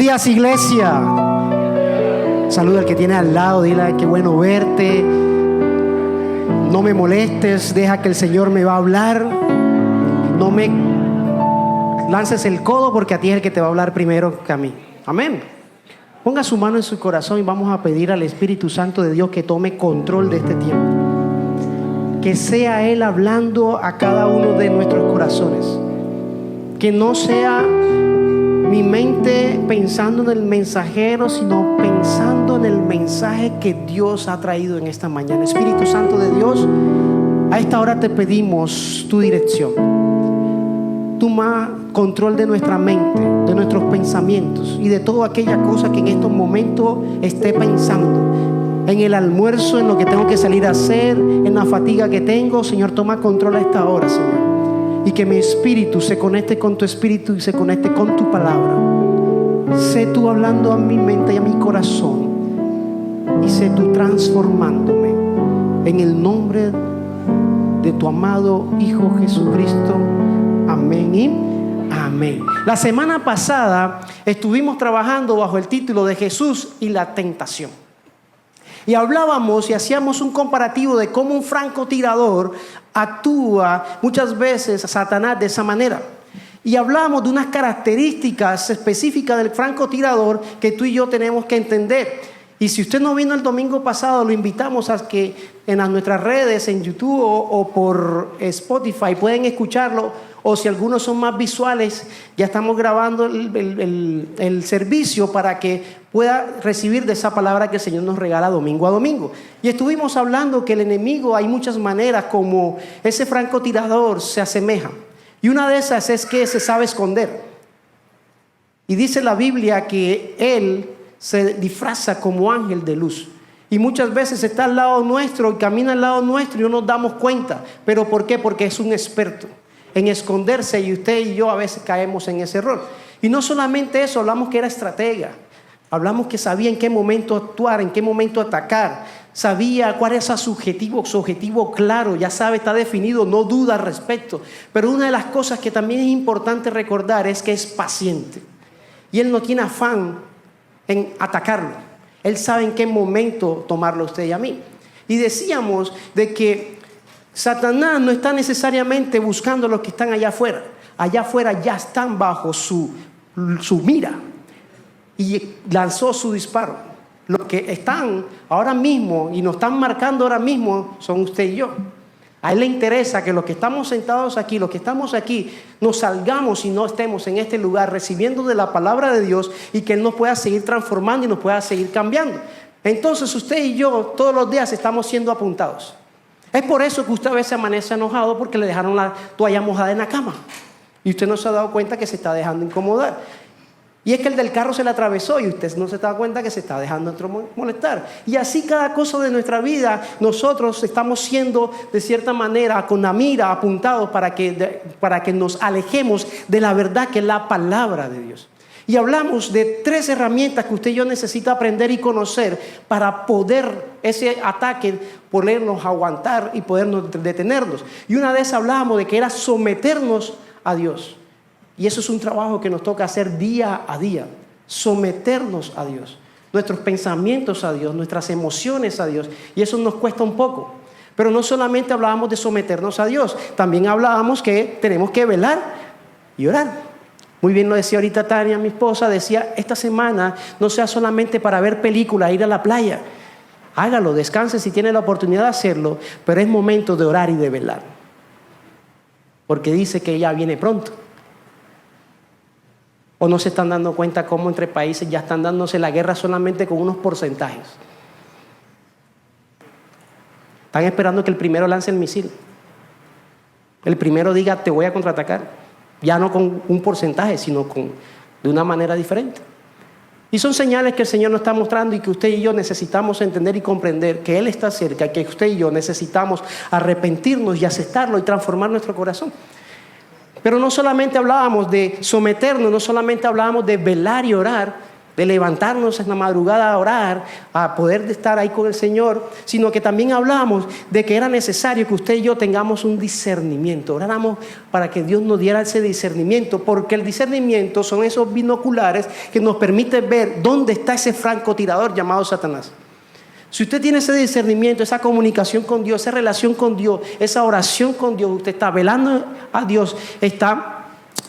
días, iglesia. Saluda al que tiene al lado, dile qué bueno verte. No me molestes, deja que el Señor me va a hablar. No me lances el codo porque a ti es el que te va a hablar primero que a mí. Amén. Ponga su mano en su corazón y vamos a pedir al Espíritu Santo de Dios que tome control de este tiempo. Que sea Él hablando a cada uno de nuestros corazones. Que no sea mi mente pensando en el mensajero, sino pensando en el mensaje que Dios ha traído en esta mañana. Espíritu Santo de Dios, a esta hora te pedimos tu dirección. Toma control de nuestra mente, de nuestros pensamientos y de toda aquella cosa que en estos momentos esté pensando. En el almuerzo, en lo que tengo que salir a hacer, en la fatiga que tengo. Señor, toma control a esta hora, Señor. Y que mi espíritu se conecte con tu espíritu y se conecte con tu palabra. Sé tú hablando a mi mente y a mi corazón. Y sé tú transformándome. En el nombre de tu amado Hijo Jesucristo. Amén y amén. La semana pasada estuvimos trabajando bajo el título de Jesús y la tentación. Y hablábamos y hacíamos un comparativo de cómo un francotirador actúa muchas veces a Satanás de esa manera. Y hablábamos de unas características específicas del francotirador que tú y yo tenemos que entender. Y si usted no vino el domingo pasado, lo invitamos a que en nuestras redes, en YouTube o por Spotify pueden escucharlo. O si algunos son más visuales, ya estamos grabando el servicio para que pueda recibir de esa palabra que el Señor nos regala domingo a domingo. Y estuvimos hablando que el enemigo, hay muchas maneras como ese francotirador se asemeja. Y una de esas es que se sabe esconder. Y dice la Biblia que él se disfraza como ángel de luz. Y muchas veces está al lado nuestro y camina al lado nuestro y no nos damos cuenta. ¿Pero por qué? Porque es un experto en esconderse, y usted y yo a veces caemos en ese error. Y no solamente eso, hablamos que era estratega, hablamos que sabía en qué momento actuar, en qué momento atacar, sabía cuál es su objetivo claro, ya sabe, está definido, no duda al respecto. Pero una de las cosas que también es importante recordar es que es paciente, y él no tiene afán en atacarlo, él sabe en qué momento tomarlo a usted y a mí. Y decíamos de que Satanás no está necesariamente buscando a los que están allá afuera. Allá afuera ya están bajo su mira. Y lanzó su disparo. Los que están ahora mismo y nos están marcando ahora mismo son usted y yo. A él le interesa que los que estamos sentados aquí, los que estamos aquí, nos salgamos y no estemos en este lugar recibiendo de la palabra de Dios, y que Él nos pueda seguir transformando y nos pueda seguir cambiando. Entonces usted y yo todos los días estamos siendo apuntados. Es por eso que usted a veces amanece enojado porque le dejaron la toalla mojada en la cama y usted no se ha dado cuenta que se está dejando incomodar. Y es que el del carro se le atravesó y usted no se está dando cuenta que se está dejando molestar. Y así cada cosa de nuestra vida, nosotros estamos siendo de cierta manera con la mira apuntados para que nos alejemos de la verdad que es la palabra de Dios. Y hablamos de 3 herramientas que usted y yo necesita aprender y conocer para poder ese ataque, podernos aguantar y podernos detenernos. Y una vez hablábamos de que era someternos a Dios. Y eso es un trabajo que nos toca hacer día a día. Someternos a Dios. Nuestros pensamientos a Dios, nuestras emociones a Dios. Y eso nos cuesta un poco. Pero no solamente hablábamos de someternos a Dios. También hablábamos que tenemos que velar y orar. Muy bien lo decía ahorita Tania, mi esposa, decía, esta semana no sea solamente para ver películas, ir a la playa. Hágalo, descanse si tiene la oportunidad de hacerlo, pero es momento de orar y de velar. Porque dice que ya viene pronto. ¿O no se están dando cuenta cómo entre países ya están dándose la guerra solamente con unos porcentajes? Están esperando que el primero lance el misil. El primero diga, te voy a contraatacar. Ya no con un porcentaje, sino de una manera diferente. Y son señales que el Señor nos está mostrando y que usted y yo necesitamos entender y comprender que Él está cerca, que usted y yo necesitamos arrepentirnos y aceptarlo y transformar nuestro corazón. Pero no solamente hablábamos de someternos, no solamente hablábamos de velar y orar, de levantarnos en la madrugada a orar, a poder estar ahí con el Señor, sino que también hablamos de que era necesario que usted y yo tengamos un discernimiento. Oráramos para que Dios nos diera ese discernimiento, porque el discernimiento son esos binoculares que nos permiten ver dónde está ese francotirador llamado Satanás. Si usted tiene ese discernimiento, esa comunicación con Dios, esa relación con Dios, esa oración con Dios, usted está velando a Dios, está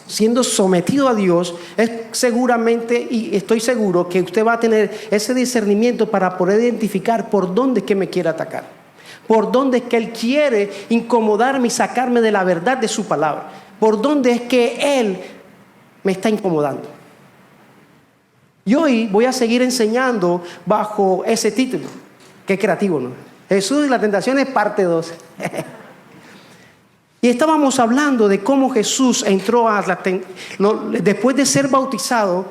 siendo sometido a Dios, es seguramente, y estoy seguro que usted va a tener ese discernimiento para poder identificar por dónde es que me quiere atacar, por dónde es que Él quiere incomodarme y sacarme de la verdad de su palabra, por dónde es que Él me está incomodando. Y hoy voy a seguir enseñando bajo ese título. Qué creativo, ¿no? Jesús y las tentaciones, parte 2. Y estábamos hablando de cómo Jesús entró después de ser bautizado,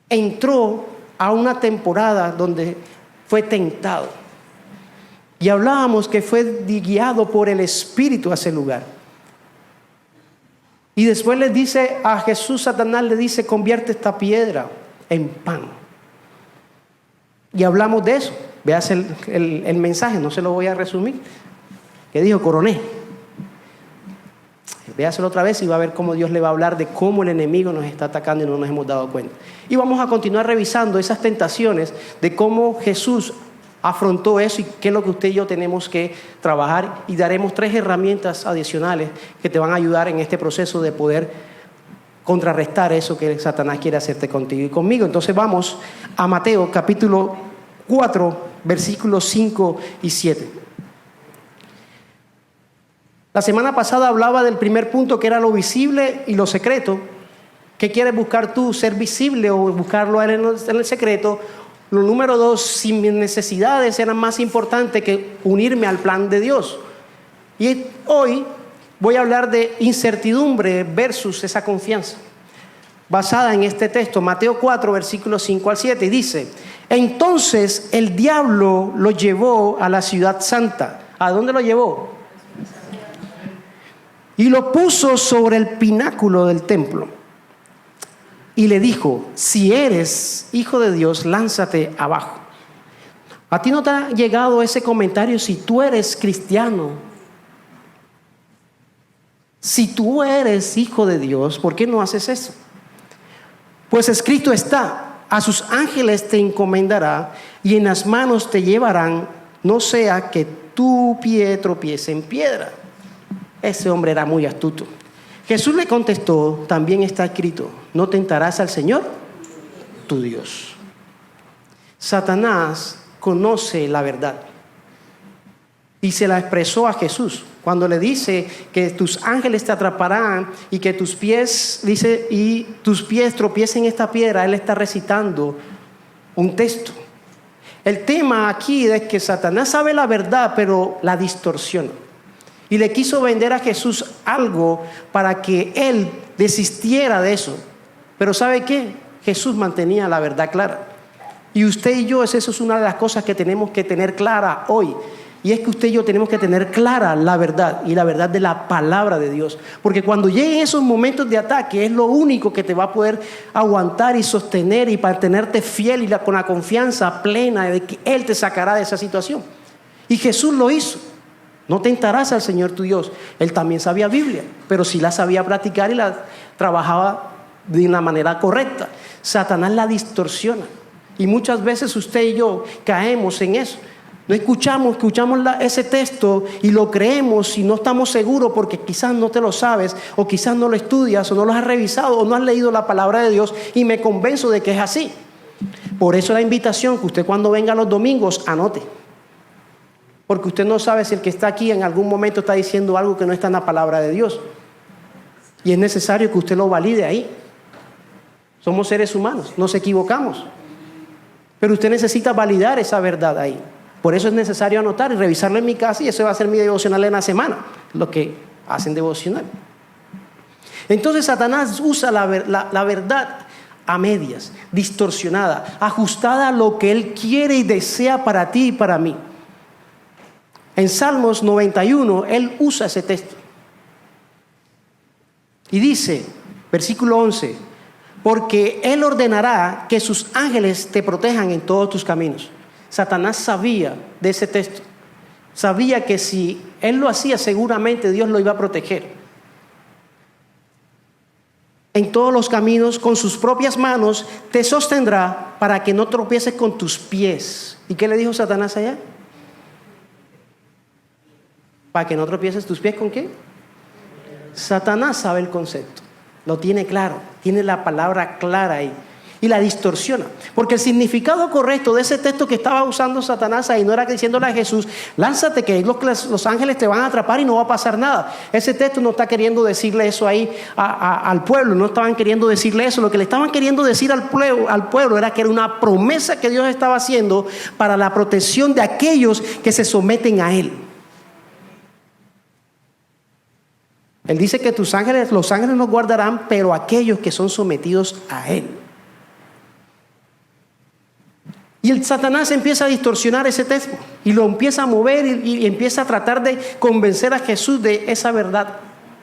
entró a una temporada donde fue tentado. Y hablábamos que fue guiado por el Espíritu a ese lugar. Y después le dice a Jesús, Satanás le dice, convierte esta piedra en pan. Y hablamos de eso. Veas el mensaje, no se lo voy a resumir. Que dijo, coroné. Véaselo otra vez y va a ver cómo Dios le va a hablar de cómo el enemigo nos está atacando y no nos hemos dado cuenta. Y vamos a continuar revisando esas tentaciones de cómo Jesús afrontó eso y qué es lo que usted y yo tenemos que trabajar. Y daremos 3 herramientas adicionales que te van a ayudar en este proceso de poder contrarrestar eso que Satanás quiere hacerte contigo y conmigo. Entonces vamos a Mateo capítulo 4, versículos 5 y 7. La semana pasada hablaba del primer punto, que era lo visible y lo secreto. ¿Qué quieres buscar tú? ¿Ser visible o buscarlo en el secreto? Lo número 2, si mis necesidades eran más importantes que unirme al plan de Dios. Y hoy voy a hablar de incertidumbre versus esa confianza, basada en este texto, Mateo 4, versículos 5 al 7. Y dice, entonces el diablo lo llevó a la ciudad santa. ¿A dónde lo llevó? Y lo puso sobre el pináculo del templo. Y le dijo, si eres hijo de Dios, lánzate abajo. ¿A ti no te ha llegado ese comentario? Si tú eres cristiano, si tú eres hijo de Dios, ¿por qué no haces eso? Pues escrito está, a sus ángeles te encomendará y en las manos te llevarán, no sea que tu pie tropiece en piedra. Ese hombre era muy astuto. Jesús le contestó, también está escrito, no tentarás al Señor, tu Dios. Satanás conoce la verdad y se la expresó a Jesús cuando le dice que tus ángeles te atraparán y que tus pies, dice, y tus pies tropiecen en esta piedra. Él está recitando un texto. El tema aquí es que Satanás sabe la verdad, pero la distorsiona. Y le quiso vender a Jesús algo para que él desistiera de eso. Pero ¿sabe qué? Jesús mantenía la verdad clara. Y usted y yo, eso es una de las cosas que tenemos que tener clara hoy. Y es que usted y yo tenemos que tener clara la verdad, y la verdad de la palabra de Dios. Porque cuando lleguen esos momentos de ataque, es lo único que te va a poder aguantar y sostener y mantenerte fiel y con la confianza plena de que Él te sacará de esa situación. Y Jesús lo hizo. No tentarás al Señor tu Dios. Él también sabía Biblia, pero sí la sabía practicar y la trabajaba de una manera correcta. Satanás la distorsiona. Y muchas veces usted y yo caemos en eso. No escuchamos ese texto y lo creemos y no estamos seguros porque quizás no te lo sabes, o quizás no lo estudias, o no lo has revisado, o no has leído la palabra de Dios, y me convenzo de que es así. Por eso la invitación que usted cuando venga los domingos anote. Porque usted no sabe si el que está aquí en algún momento está diciendo algo que no está en la palabra de Dios. Y es necesario que usted lo valide ahí. Somos seres humanos, nos equivocamos. Pero usted necesita validar esa verdad ahí. Por eso es necesario anotar y revisarlo en mi casa, y eso va a ser mi devocional en la semana, lo que hacen devocional. Entonces Satanás usa la verdad a medias, distorsionada, ajustada a lo que él quiere y desea para ti y para mí. En Salmos 91, él usa ese texto. Y dice, versículo 11, porque Él ordenará que sus ángeles te protejan en todos tus caminos. Satanás sabía de ese texto. Sabía que si Él lo hacía, seguramente Dios lo iba a proteger. En todos los caminos, con sus propias manos, te sostendrá para que no tropieces con tus pies. ¿Y qué le dijo Satanás allá? Para que no tropieces tus pies, ¿con qué? Satanás sabe el concepto, lo tiene claro, tiene la palabra clara ahí y la distorsiona. Porque el significado correcto de ese texto que estaba usando Satanás ahí no era diciéndole a Jesús, lánzate que los ángeles te van a atrapar y no va a pasar nada. Ese texto no está queriendo decirle eso ahí al pueblo, no estaban queriendo decirle eso. Lo que le estaban queriendo decir al pueblo era que era una promesa que Dios estaba haciendo para la protección de aquellos que se someten a Él. Él dice que los ángeles nos guardarán, pero aquellos que son sometidos a Él. Y el Satanás empieza a distorsionar ese texto y lo empieza a mover y empieza a tratar de convencer a Jesús de esa verdad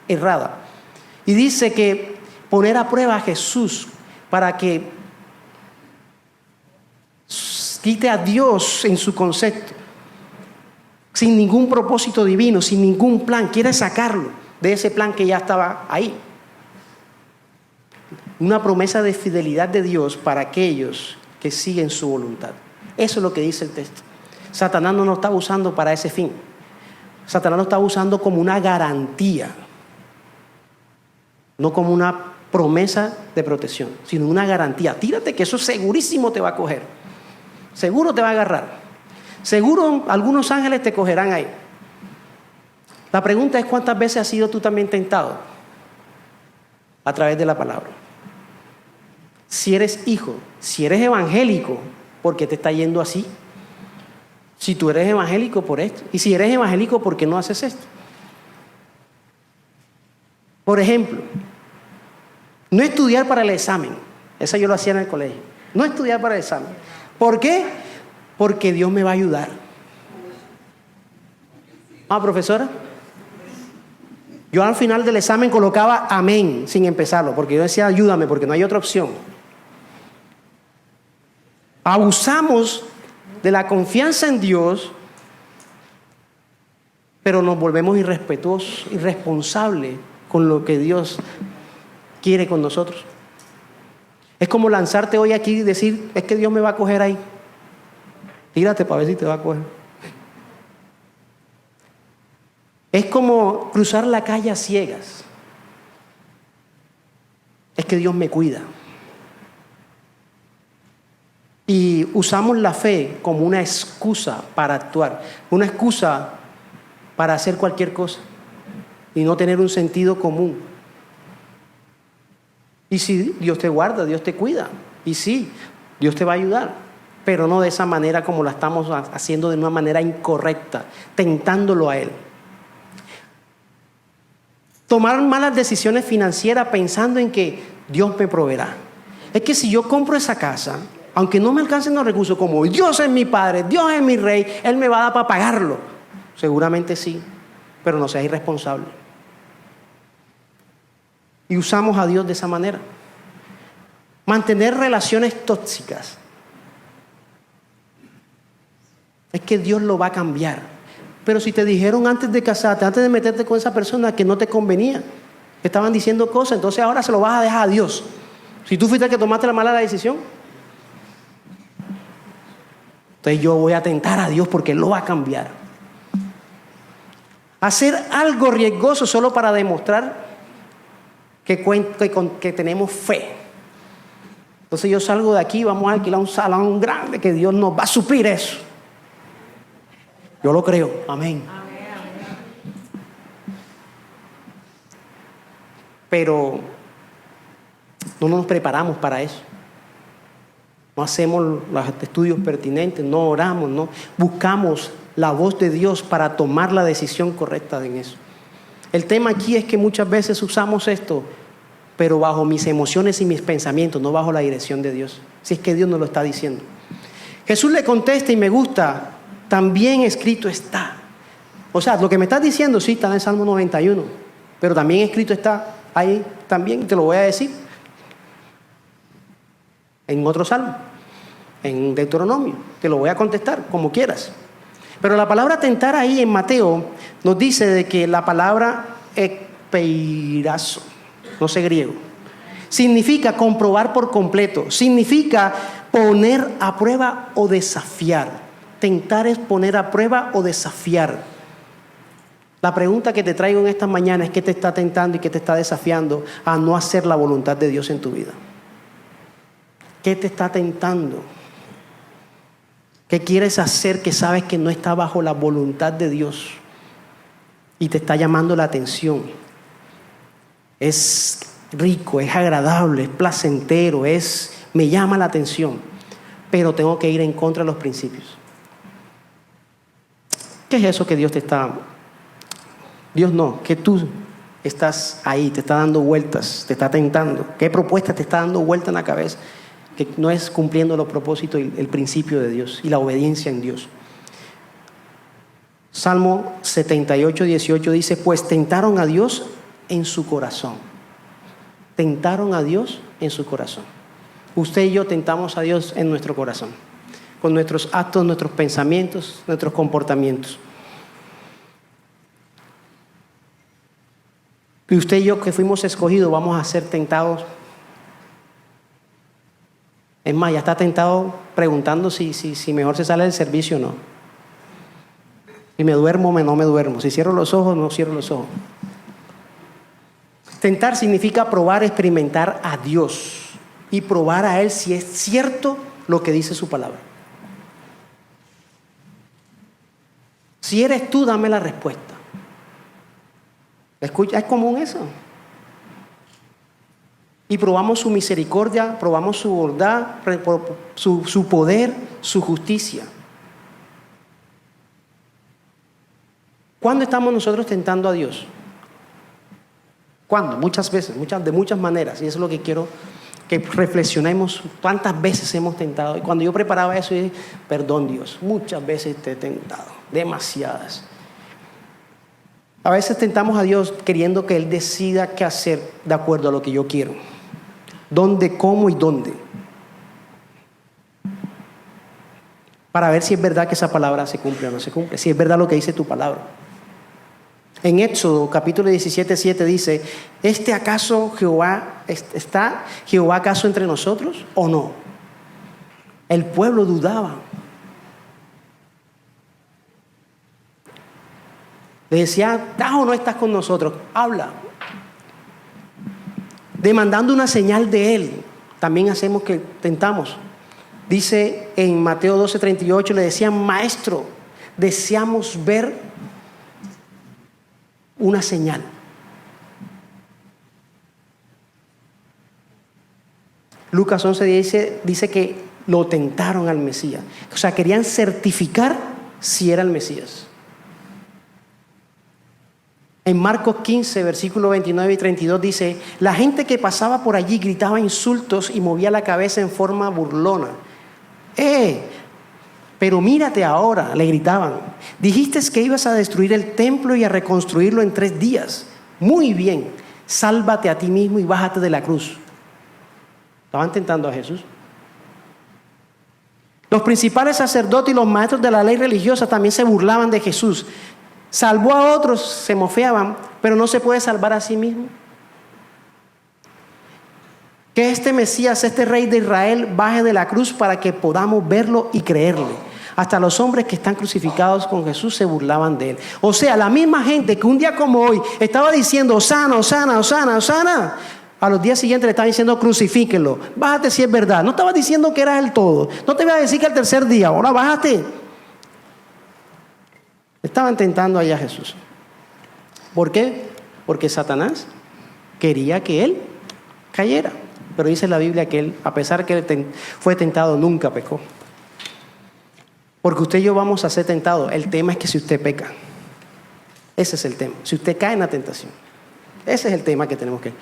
errada. Y dice que poner a prueba a Jesús para que quite a Dios en su concepto, sin ningún propósito divino, sin ningún plan, quiere sacarlo de ese plan que ya estaba ahí. Una promesa de fidelidad de Dios para aquellos que siguen su voluntad. Eso es lo que dice el texto. Satanás no lo está usando para ese fin. Satanás lo está usando como una garantía, no como una promesa de protección, sino una garantía. Tírate que eso segurísimo te va a coger. Seguro te va a agarrar. Seguro algunos ángeles te cogerán ahí. La pregunta es: ¿cuántas veces has sido tú también tentado a través de la palabra? Si eres hijo, si eres evangélico, ¿por qué te está yendo así? Si tú eres evangélico, por esto. Y si eres evangélico, ¿por qué no haces esto? Por ejemplo, no estudiar para el examen. Eso yo lo hacía en el colegio. No estudiar para el examen. ¿Por qué? Porque Dios me va a ayudar. Profesora, yo al final del examen colocaba amén sin empezarlo, porque yo decía ayúdame, porque no hay otra opción. Abusamos de la confianza en Dios, pero nos volvemos irrespetuosos, irresponsables con lo que Dios quiere con nosotros. Es como lanzarte hoy aquí y decir, es que Dios me va a coger ahí. Tírate para ver si te va a coger. Es como cruzar la calle a ciegas. Es que Dios me cuida. Y usamos la fe como una excusa para actuar, una excusa para hacer cualquier cosa y no tener un sentido común. Y sí, Dios te guarda, Dios te cuida. Y sí, Dios te va a ayudar, pero no de esa manera como la estamos haciendo, de una manera incorrecta, tentándolo a Él. Tomar malas decisiones financieras pensando en que Dios me proveerá. Es que si yo compro esa casa, aunque no me alcancen los recursos, como Dios es mi Padre, Dios es mi Rey, Él me va a dar para pagarlo. Seguramente sí, pero no seas irresponsable. Y usamos a Dios de esa manera. Mantener relaciones tóxicas. Es que Dios lo va a cambiar. Pero si te dijeron antes de casarte, antes de meterte con esa persona que no te convenía, estaban diciendo cosas, entonces ahora se lo vas a dejar a Dios. Si tú fuiste el que tomaste la mala decisión, entonces yo voy a tentar a Dios porque Él lo va a cambiar. Hacer algo riesgoso solo para demostrar que tenemos fe. Entonces yo salgo de aquí, vamos a alquilar un salón grande, que Dios nos va a suplir eso. Yo lo creo, amén. Pero no nos preparamos para eso. No hacemos los estudios pertinentes, no oramos, no buscamos la voz de Dios para tomar la decisión correcta en eso. El tema aquí es que muchas veces usamos esto, pero bajo mis emociones y mis pensamientos, no bajo la dirección de Dios. Si es que Dios nos lo está diciendo. Jesús le contesta y me gusta, también escrito está. O sea, lo que me estás diciendo sí está en el Salmo 91, pero también escrito está ahí también, te lo voy a decir. en otro salmo, en Deuteronomio. Te lo voy a contestar como quieras. Pero la palabra tentar ahí en Mateo nos dice de que la palabra ekpeirazo, no sé griego, significa comprobar por completo, significa poner a prueba o desafiar. Tentar es poner a prueba o desafiar. La pregunta que te traigo en esta mañana es: ¿qué te está tentando y qué te está desafiando a no hacer la voluntad de Dios en tu vida? ¿Qué te está tentando? ¿Qué quieres hacer que sabes que no está bajo la voluntad de Dios y te está llamando la atención? Es rico, es agradable, es placentero, me llama la atención, pero tengo que ir en contra de los principios. ¿Qué es eso que Dios te está... Dios no, que tú estás ahí, te está dando vueltas, te está tentando? ¿Qué propuesta te está dando vuelta en la cabeza? Que no es cumpliendo los propósitos y el principio de Dios y la obediencia en Dios. Salmo 78, 18 dice: pues tentaron a Dios en su corazón. Tentaron a Dios en su corazón. Usted y yo tentamos a Dios en nuestro corazón, con nuestros actos, nuestros pensamientos, nuestros comportamientos. Y usted y yo que fuimos escogidos vamos a ser tentados. Es más, ya está tentado preguntando si mejor se sale del servicio o no. Si me duermo o no me duermo. Si cierro los ojos o no cierro los ojos. Tentar significa probar, experimentar a Dios y probar a Él si es cierto lo que dice su palabra. Si eres tú, dame la respuesta. ¿Escucha? ¿Es común eso? Y probamos su misericordia, probamos su bondad, su poder, su justicia. ¿Cuándo estamos nosotros tentando a Dios? ¿Cuándo? Muchas veces, de muchas maneras. Y eso es lo que quiero que reflexionemos. ¿Cuántas veces hemos tentado? Y cuando yo preparaba eso, dije: perdón, Dios, muchas veces te he tentado, demasiadas. A veces tentamos a Dios queriendo que Él decida qué hacer de acuerdo a lo que yo quiero. ¿Dónde, cómo y dónde? Para ver si es verdad que esa palabra se cumple o no se cumple. Si es verdad lo que dice tu palabra. En Éxodo capítulo 17, 7 dice: ¿está Jehová acaso entre nosotros o no? El pueblo dudaba. Le decía: ¿estás o no estás con nosotros? Habla. Demandando una señal de Él. También hacemos que tentamos. Dice en Mateo 12, 38, le decían: maestro, deseamos ver una señal. Lucas 11 dice que lo tentaron al Mesías. O sea, querían certificar si era el Mesías. En Marcos 15, versículos 29 y 32 dice: la gente que pasaba por allí gritaba insultos y movía la cabeza en forma burlona. Pero mírate ahora, le gritaban. Dijiste que ibas a destruir el templo y a reconstruirlo en 3 días. Muy bien, sálvate a ti mismo y bájate de la cruz. Estaban tentando a Jesús. Los principales sacerdotes y los maestros de la ley religiosa también se burlaban de Jesús. Salvó a otros, se mofeaban, pero no se puede salvar a sí mismo. Que este Mesías, este Rey de Israel, baje de la cruz para que podamos verlo y creerle. Hasta los hombres que están crucificados con Jesús se burlaban de él. O sea, la misma gente que un día como hoy estaba diciendo: Hosana, Hosana, Hosana, Hosana, a los días siguientes le estaban diciendo: crucifíquenlo, bájate si es verdad. No estaba diciendo que eras el todo. No te voy a decir que al tercer día, ahora bájate. Estaban tentando allá a Jesús. ¿Por qué? Porque Satanás quería que él cayera. Pero dice la Biblia que él, a pesar que él fue tentado, nunca pecó. Porque usted y yo vamos a ser tentados. El tema es que si usted peca. Ese es el tema. Si usted cae en la tentación. Ese es el tema que tenemos que...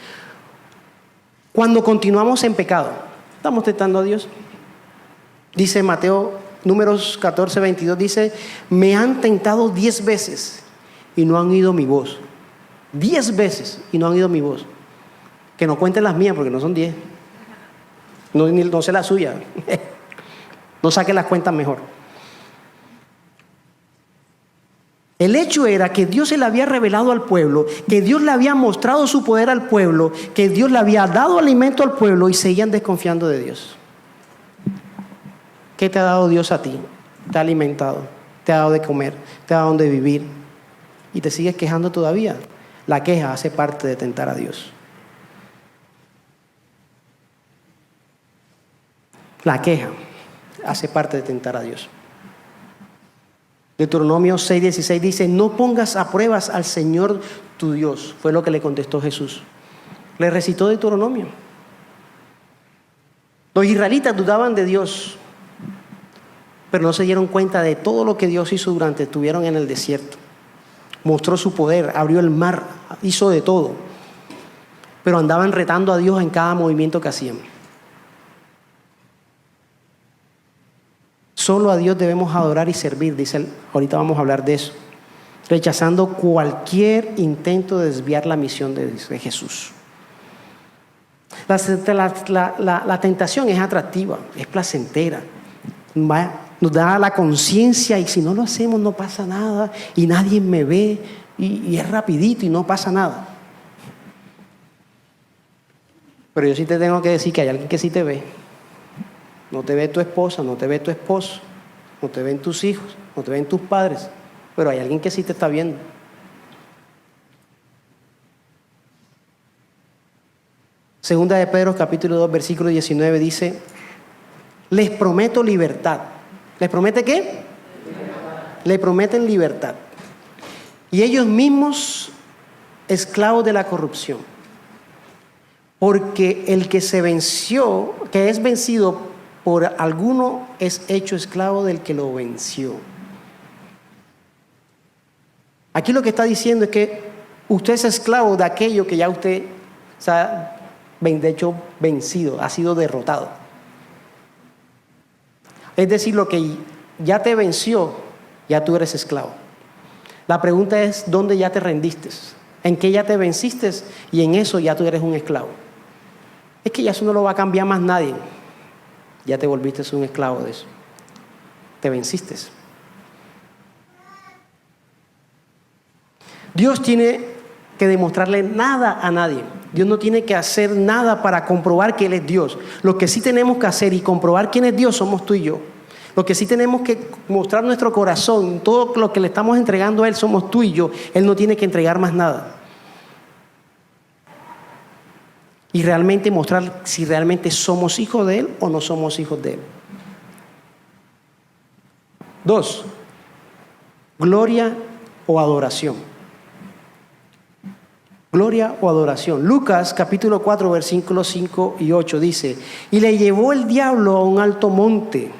Cuando continuamos en pecado, ¿estamos tentando a Dios? Dice Mateo, Números 14, 22, dice: me han tentado 10 veces y no han oído mi voz. 10 veces y no han oído mi voz. Que no cuenten las mías porque no son 10. No sé la suya. No saque las cuentas mejor. El hecho era que Dios se le había revelado al pueblo, que Dios le había mostrado su poder al pueblo, que Dios le había dado alimento al pueblo y seguían desconfiando de Dios. ¿Qué te ha dado Dios a ti? Te ha alimentado, te ha dado de comer, te ha dado donde vivir y te sigues quejando todavía. La queja hace parte de tentar a Dios. La queja hace parte de tentar a Dios. Deuteronomio 6:16 dice: no pongas a pruebas al Señor tu Dios. Fue lo que le contestó Jesús. Le recitó Deuteronomio. Los israelitas dudaban de Dios, pero no se dieron cuenta de todo lo que Dios hizo durante estuvieron en el desierto. Mostró su poder, abrió el mar, hizo de todo. Pero andaban retando a Dios en cada movimiento que hacían. Solo a Dios debemos adorar y servir, dice él. Ahorita vamos a hablar de eso. Rechazando cualquier intento de desviar la misión de Jesús. La tentación es atractiva, es placentera. Nos da la conciencia y si no lo hacemos no pasa nada y nadie me ve y es rapidito y no pasa nada. Pero yo sí te tengo que decir que hay alguien que sí te ve. No te ve tu esposa, no te ve tu esposo, no te ven tus hijos, no te ven tus padres, pero hay alguien que sí te está viendo. Segunda de Pedro, capítulo 2, versículo 19 dice: les prometo libertad. ¿Les promete qué? Libertad. Le prometen libertad. Y ellos mismos esclavos de la corrupción. Porque el que se venció, que es vencido por alguno, es hecho esclavo del que lo venció. Aquí lo que está diciendo es que usted es esclavo de aquello que ya usted se ha, de hecho, vencido, ha sido derrotado. Es decir, lo que ya te venció, ya tú eres esclavo. La pregunta es, ¿dónde ya te rendiste? ¿En qué ya te venciste? Y en eso ya tú eres un esclavo. Es que ya eso no lo va a cambiar más nadie. Ya te volviste un esclavo de eso. Te venciste. Dios tiene que demostrarle nada a nadie. Dios no tiene que hacer nada para comprobar que Él es Dios. Lo que sí tenemos que hacer y comprobar quién es Dios somos tú y yo. Lo que sí tenemos que mostrar nuestro corazón, todo lo que le estamos entregando a Él somos tú y yo. Él no tiene que entregar más nada. Y realmente mostrar si realmente somos hijos de Él o no somos hijos de Él. 2. Gloria o adoración. Gloria o adoración. Lucas capítulo 4 versículos 5 y 8 dice: y le llevó el diablo a un alto monte.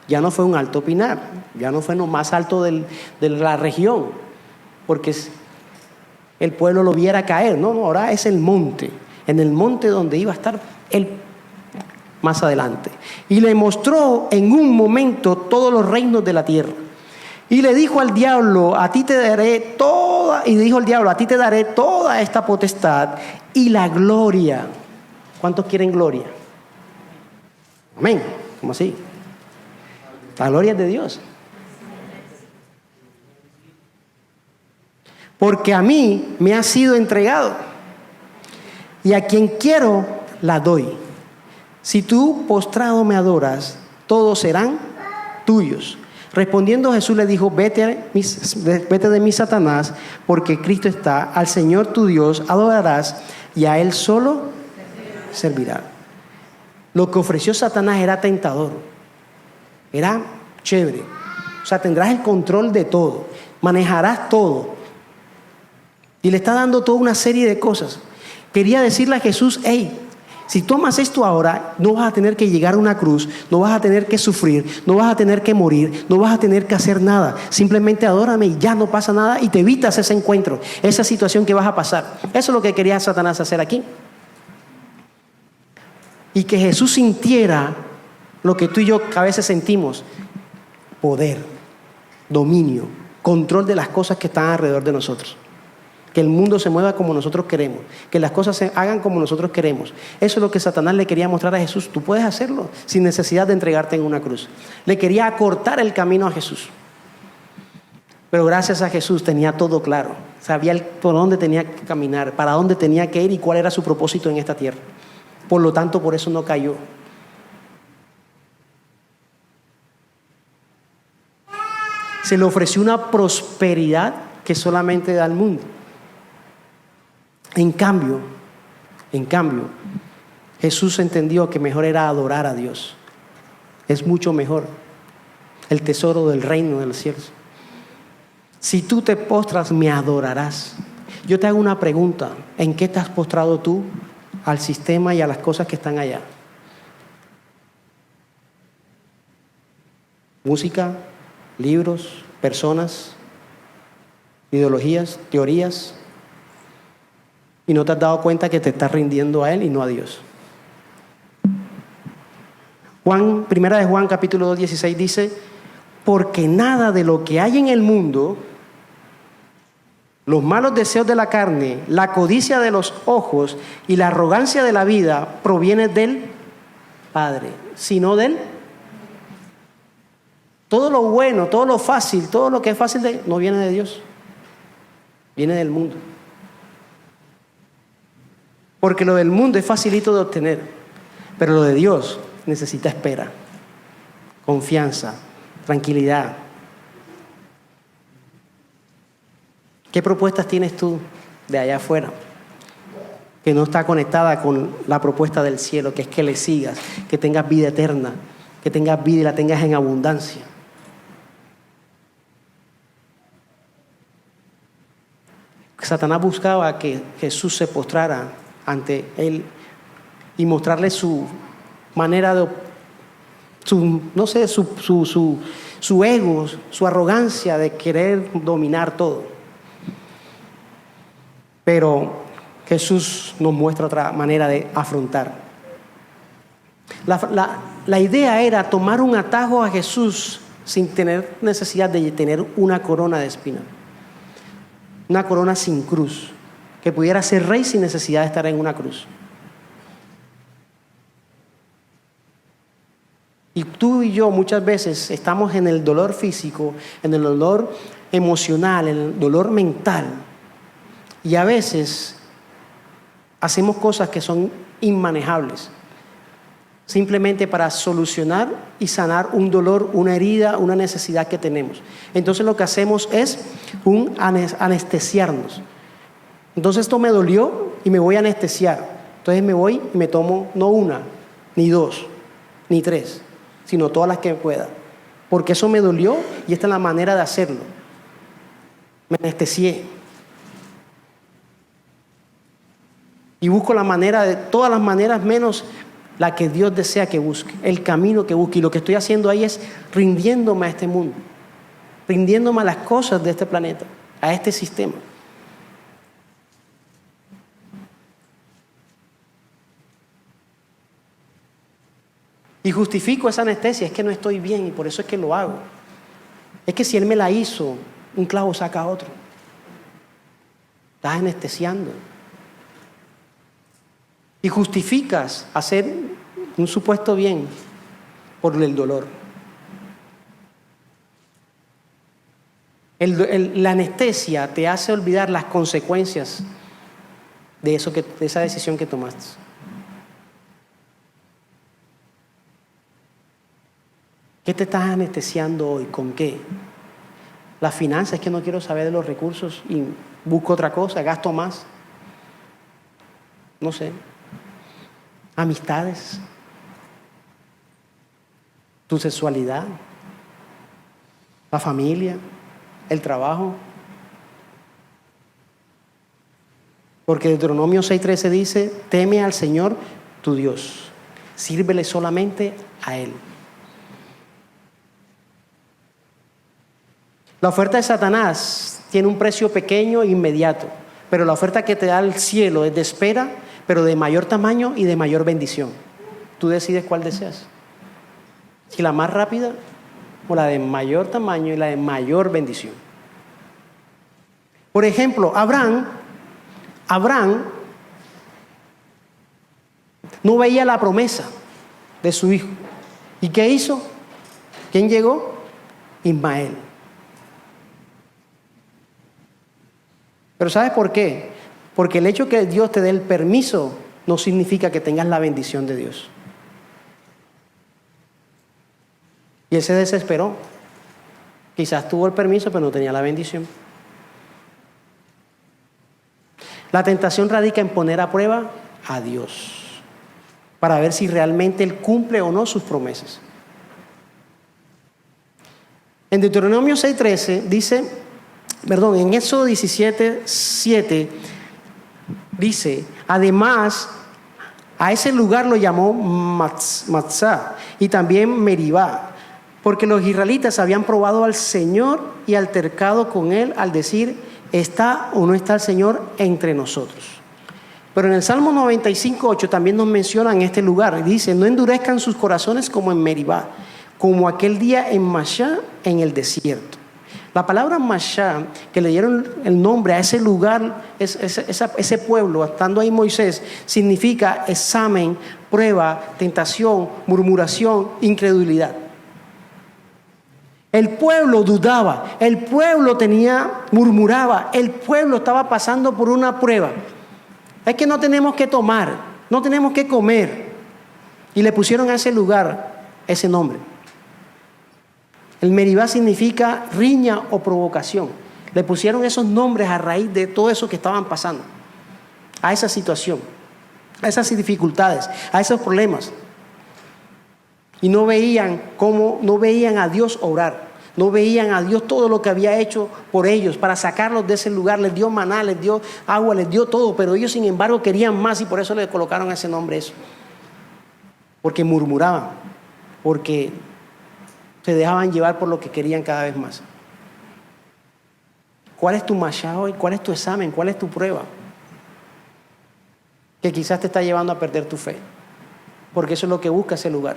Ya no fue un alto pinar, ya no fue lo más alto de la región, porque el pueblo lo viera caer. No, ahora es el monte. En el monte donde iba a estar él más adelante. Y le mostró en un momento todos los reinos de la tierra. Y le dijo al diablo: a ti te daré toda, y dijo el diablo: a ti te daré toda esta potestad y la gloria. ¿Cuántos quieren gloria? Amén. ¿Cómo así? La gloria es de Dios. Porque a mí me ha sido entregado. Y a quien quiero, la doy. Si tú postrado me adoras, todos serán tuyos. Respondiendo Jesús le dijo: vete de mí, Satanás, porque Cristo está: al Señor tu Dios adorarás y a Él solo servirás. Lo que ofreció Satanás era tentador. Era chévere. O sea, tendrás el control de todo. Manejarás todo. Y le está dando toda una serie de cosas. Quería decirle a Jesús: hey, si tomas esto ahora, no vas a tener que llegar a una cruz, no vas a tener que sufrir, no vas a tener que morir, no vas a tener que hacer nada. Simplemente adórame y ya no pasa nada y te evitas ese encuentro, esa situación que vas a pasar. Eso es lo que quería Satanás hacer aquí. Y que Jesús sintiera lo que tú y yo a veces sentimos: poder, dominio, control de las cosas que están alrededor de nosotros. que el mundo se mueva como nosotros queremos, que las cosas se hagan como nosotros queremos. Eso es lo que Satanás le quería mostrar a Jesús. Tú puedes hacerlo sin necesidad de entregarte en una cruz. Le quería acortar el camino a Jesús. Pero gracias a Jesús tenía todo claro. Sabía por dónde tenía que caminar, para dónde tenía que ir y cuál era su propósito en esta tierra. Por lo tanto, por eso no cayó. Se le ofreció una prosperidad que solamente da al mundo. En cambio, Jesús entendió que mejor era adorar a Dios. Es mucho mejor el tesoro del reino de los cielos. Si tú te postras, me adorarás. Yo te hago una pregunta. ¿En qué te has postrado tú al sistema y a las cosas que están allá? Música, libros, personas, ideologías, teorías. Y no te has dado cuenta que te estás rindiendo a Él y no a Dios. Primera de Juan, capítulo 2, 16 dice: porque nada de lo que hay en el mundo, los malos deseos de la carne, la codicia de los ojos y la arrogancia de la vida proviene del Padre, sino del. Todo lo bueno, todo lo fácil, todo lo que es fácil no viene de Dios, viene del mundo. Porque lo del mundo es facilito de obtener, pero lo de Dios necesita espera, confianza, tranquilidad. ¿Qué propuestas tienes tú de allá afuera que no está conectada con la propuesta del cielo, que es que le sigas, que tengas vida eterna, que tengas vida y la tengas en abundancia? Satanás buscaba que Jesús se postrara ante él y mostrarle su manera de, su ego, su arrogancia de querer dominar todo. Pero Jesús nos muestra otra manera de afrontar. La idea era tomar un atajo a Jesús sin tener necesidad de tener una corona de espinas. Una corona sin cruz, que pudiera ser rey sin necesidad de estar en una cruz. Y tú y yo muchas veces estamos en el dolor físico, en el dolor emocional, en el dolor mental. Y a veces hacemos cosas que son inmanejables, simplemente para solucionar y sanar un dolor, una herida, una necesidad que tenemos. Entonces lo que hacemos es anestesiarnos. Entonces esto me dolió y me voy a anestesiar. Entonces me voy y me tomo no una, ni dos, ni tres, sino todas las que pueda. Porque eso me dolió y esta es la manera de hacerlo. Me anestesié. Y busco la manera de todas las maneras menos la que Dios desea que busque, el camino que busque. Y lo que estoy haciendo ahí es rindiéndome a este mundo, rindiéndome a las cosas de este planeta, a este sistema. Y justifico esa anestesia, es que no estoy bien y por eso es que lo hago. Es que si Él me la hizo, un clavo saca otro. Estás anestesiando. Y justificas hacer un supuesto bien por el dolor. La anestesia te hace olvidar las consecuencias de esa decisión que tomaste. ¿Qué te estás anestesiando hoy? ¿Con qué? Las finanzas, es que no quiero saber de los recursos y busco otra cosa, gasto más. No sé. Amistades. Tu sexualidad. La familia. El trabajo. Porque Deuteronomio 6:13 dice: teme al Señor tu Dios. Sírvele solamente a Él. La oferta de Satanás tiene un precio pequeño e inmediato, pero la oferta que te da el cielo es de espera, pero de mayor tamaño y de mayor bendición. Tú decides cuál deseas. Si la más rápida o la de mayor tamaño y la de mayor bendición. Por ejemplo, Abraham Abraham no veía la promesa de su hijo. ¿Y qué hizo? ¿Quién llegó? Ismael. Pero ¿sabes por qué? Porque el hecho que Dios te dé el permiso no significa que tengas la bendición de Dios. Y él se desesperó. Quizás tuvo el permiso, pero no tenía la bendición. La tentación radica en poner a prueba a Dios para ver si realmente Él cumple o no sus promesas. En Deuteronomio 6:13 dice, en Éxodo 17:7 dice, además, a ese lugar lo llamó Matzah y también Meribá, porque los israelitas habían probado al Señor y altercado con Él al decir, ¿está o no está el Señor entre nosotros? Pero en el Salmo 95:8 también nos mencionan este lugar. Dice, no endurezcan sus corazones como en Meribá, como aquel día en Mashá, en el desierto. La palabra Mashá, que le dieron el nombre a ese lugar, ese pueblo, estando ahí Moisés, significa examen, prueba, tentación, murmuración, incredulidad. El pueblo dudaba, el pueblo murmuraba, el pueblo estaba pasando por una prueba. Es que no tenemos que tomar, no tenemos que comer. Y le pusieron a ese lugar ese nombre. El Meribá significa riña o provocación. Le pusieron esos nombres a raíz de todo eso que estaban pasando. A esa situación, a esas dificultades, a esos problemas. Y no veían a Dios obrar. No veían a Dios todo lo que había hecho por ellos para sacarlos de ese lugar. Les dio maná, les dio agua, les dio todo. Pero ellos, sin embargo, querían más y por eso le colocaron ese nombre eso. Porque murmuraban. Porque se dejaban llevar por lo que querían cada vez más. ¿Cuál es tu mashá hoy? ¿Cuál es tu examen? ¿Cuál es tu prueba? Que quizás te está llevando a perder tu fe. Porque eso es lo que busca ese lugar.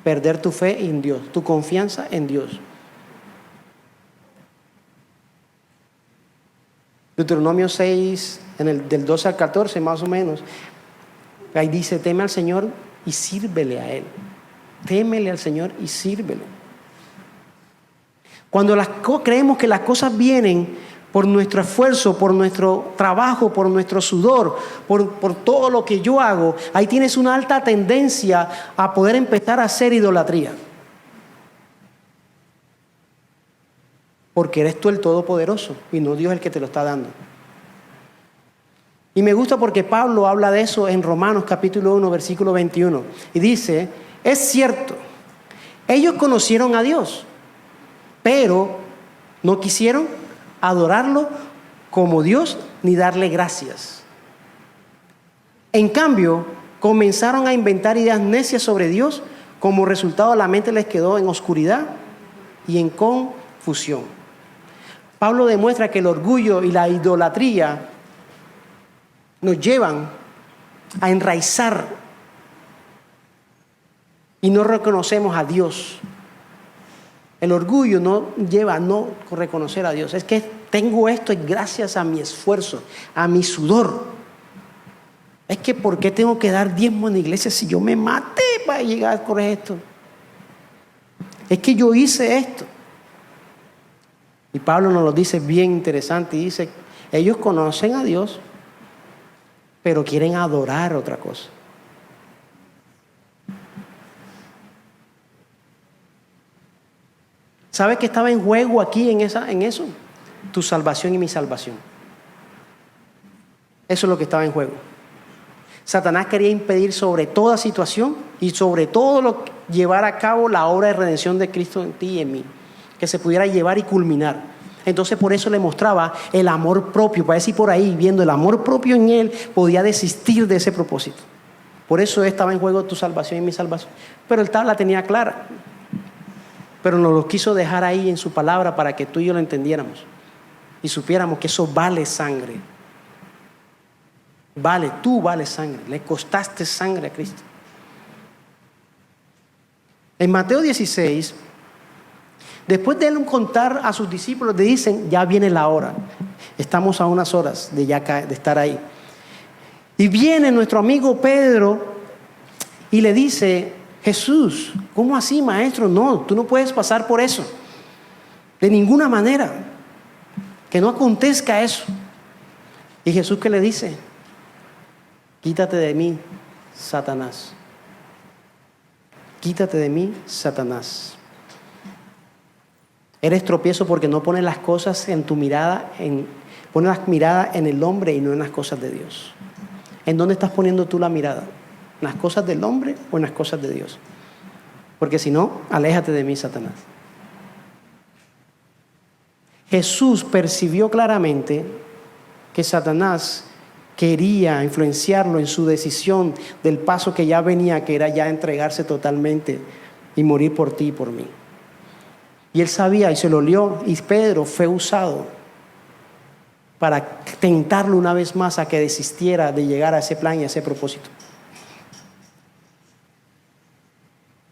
Perder tu fe en Dios, tu confianza en Dios. Deuteronomio 6, del 12 al 14 más o menos, ahí dice, teme al Señor y sírvele a Él. Témele al Señor y sírvele. Cuando creemos que las cosas vienen por nuestro esfuerzo, por nuestro trabajo, por nuestro sudor, por todo lo que yo hago, ahí tienes una alta tendencia a poder empezar a hacer idolatría. Porque eres tú el Todopoderoso y no Dios el que te lo está dando. Y me gusta porque Pablo habla de eso en Romanos capítulo 1, versículo 21. Y dice, es cierto, ellos conocieron a Dios, pero no quisieron adorarlo como Dios ni darle gracias. En cambio, comenzaron a inventar ideas necias sobre Dios. Como resultado, la mente les quedó en oscuridad y en confusión. Pablo demuestra que el orgullo y la idolatría nos llevan a enraizar y no reconocemos a Dios. El orgullo no lleva a no reconocer a Dios. Es que tengo esto gracias a mi esfuerzo, a mi sudor. Es que ¿por qué tengo que dar diezmo en la iglesia si yo me maté para llegar con esto? Es que yo hice esto. Y Pablo nos lo dice bien interesante. Y dice, ellos conocen a Dios, pero quieren adorar otra cosa. ¿Sabes qué estaba en juego aquí en eso? Tu salvación y mi salvación. Eso es lo que estaba en juego. Satanás quería impedir sobre toda situación y sobre todo llevar a cabo la obra de redención de Cristo en ti y en mí. Que se pudiera llevar y culminar. Entonces por eso le mostraba el amor propio. Para decir por ahí, viendo el amor propio en él, podía desistir de ese propósito. Por eso estaba en juego tu salvación y mi salvación. Pero él la tenía clara. Pero nos lo quiso dejar ahí en su palabra para que tú y yo lo entendiéramos. Y supiéramos que eso vale sangre. Tú vales sangre. Le costaste sangre a Cristo. En Mateo 16, después de él contar a sus discípulos, le dicen, ya viene la hora. Estamos a unas horas de de estar ahí. Y viene nuestro amigo Pedro y le dice: Jesús, ¿cómo así, maestro? No, tú no puedes pasar por eso. De ninguna manera. Que no acontezca eso. Y Jesús, ¿qué le dice? Quítate de mí, Satanás. Quítate de mí, Satanás. Eres tropiezo porque no pones las cosas en tu mirada, pones la mirada en el hombre y no en las cosas de Dios. ¿En dónde estás poniendo tú la mirada? ¿En las cosas del hombre o en las cosas de Dios? Porque si no, aléjate de mí, Satanás. Jesús percibió claramente que Satanás quería influenciarlo en su decisión del paso que ya venía, que era ya entregarse totalmente y morir por ti y por mí. Y él sabía y se lo olió, y Pedro fue usado para tentarlo una vez más a que desistiera de llegar a ese plan y a ese propósito.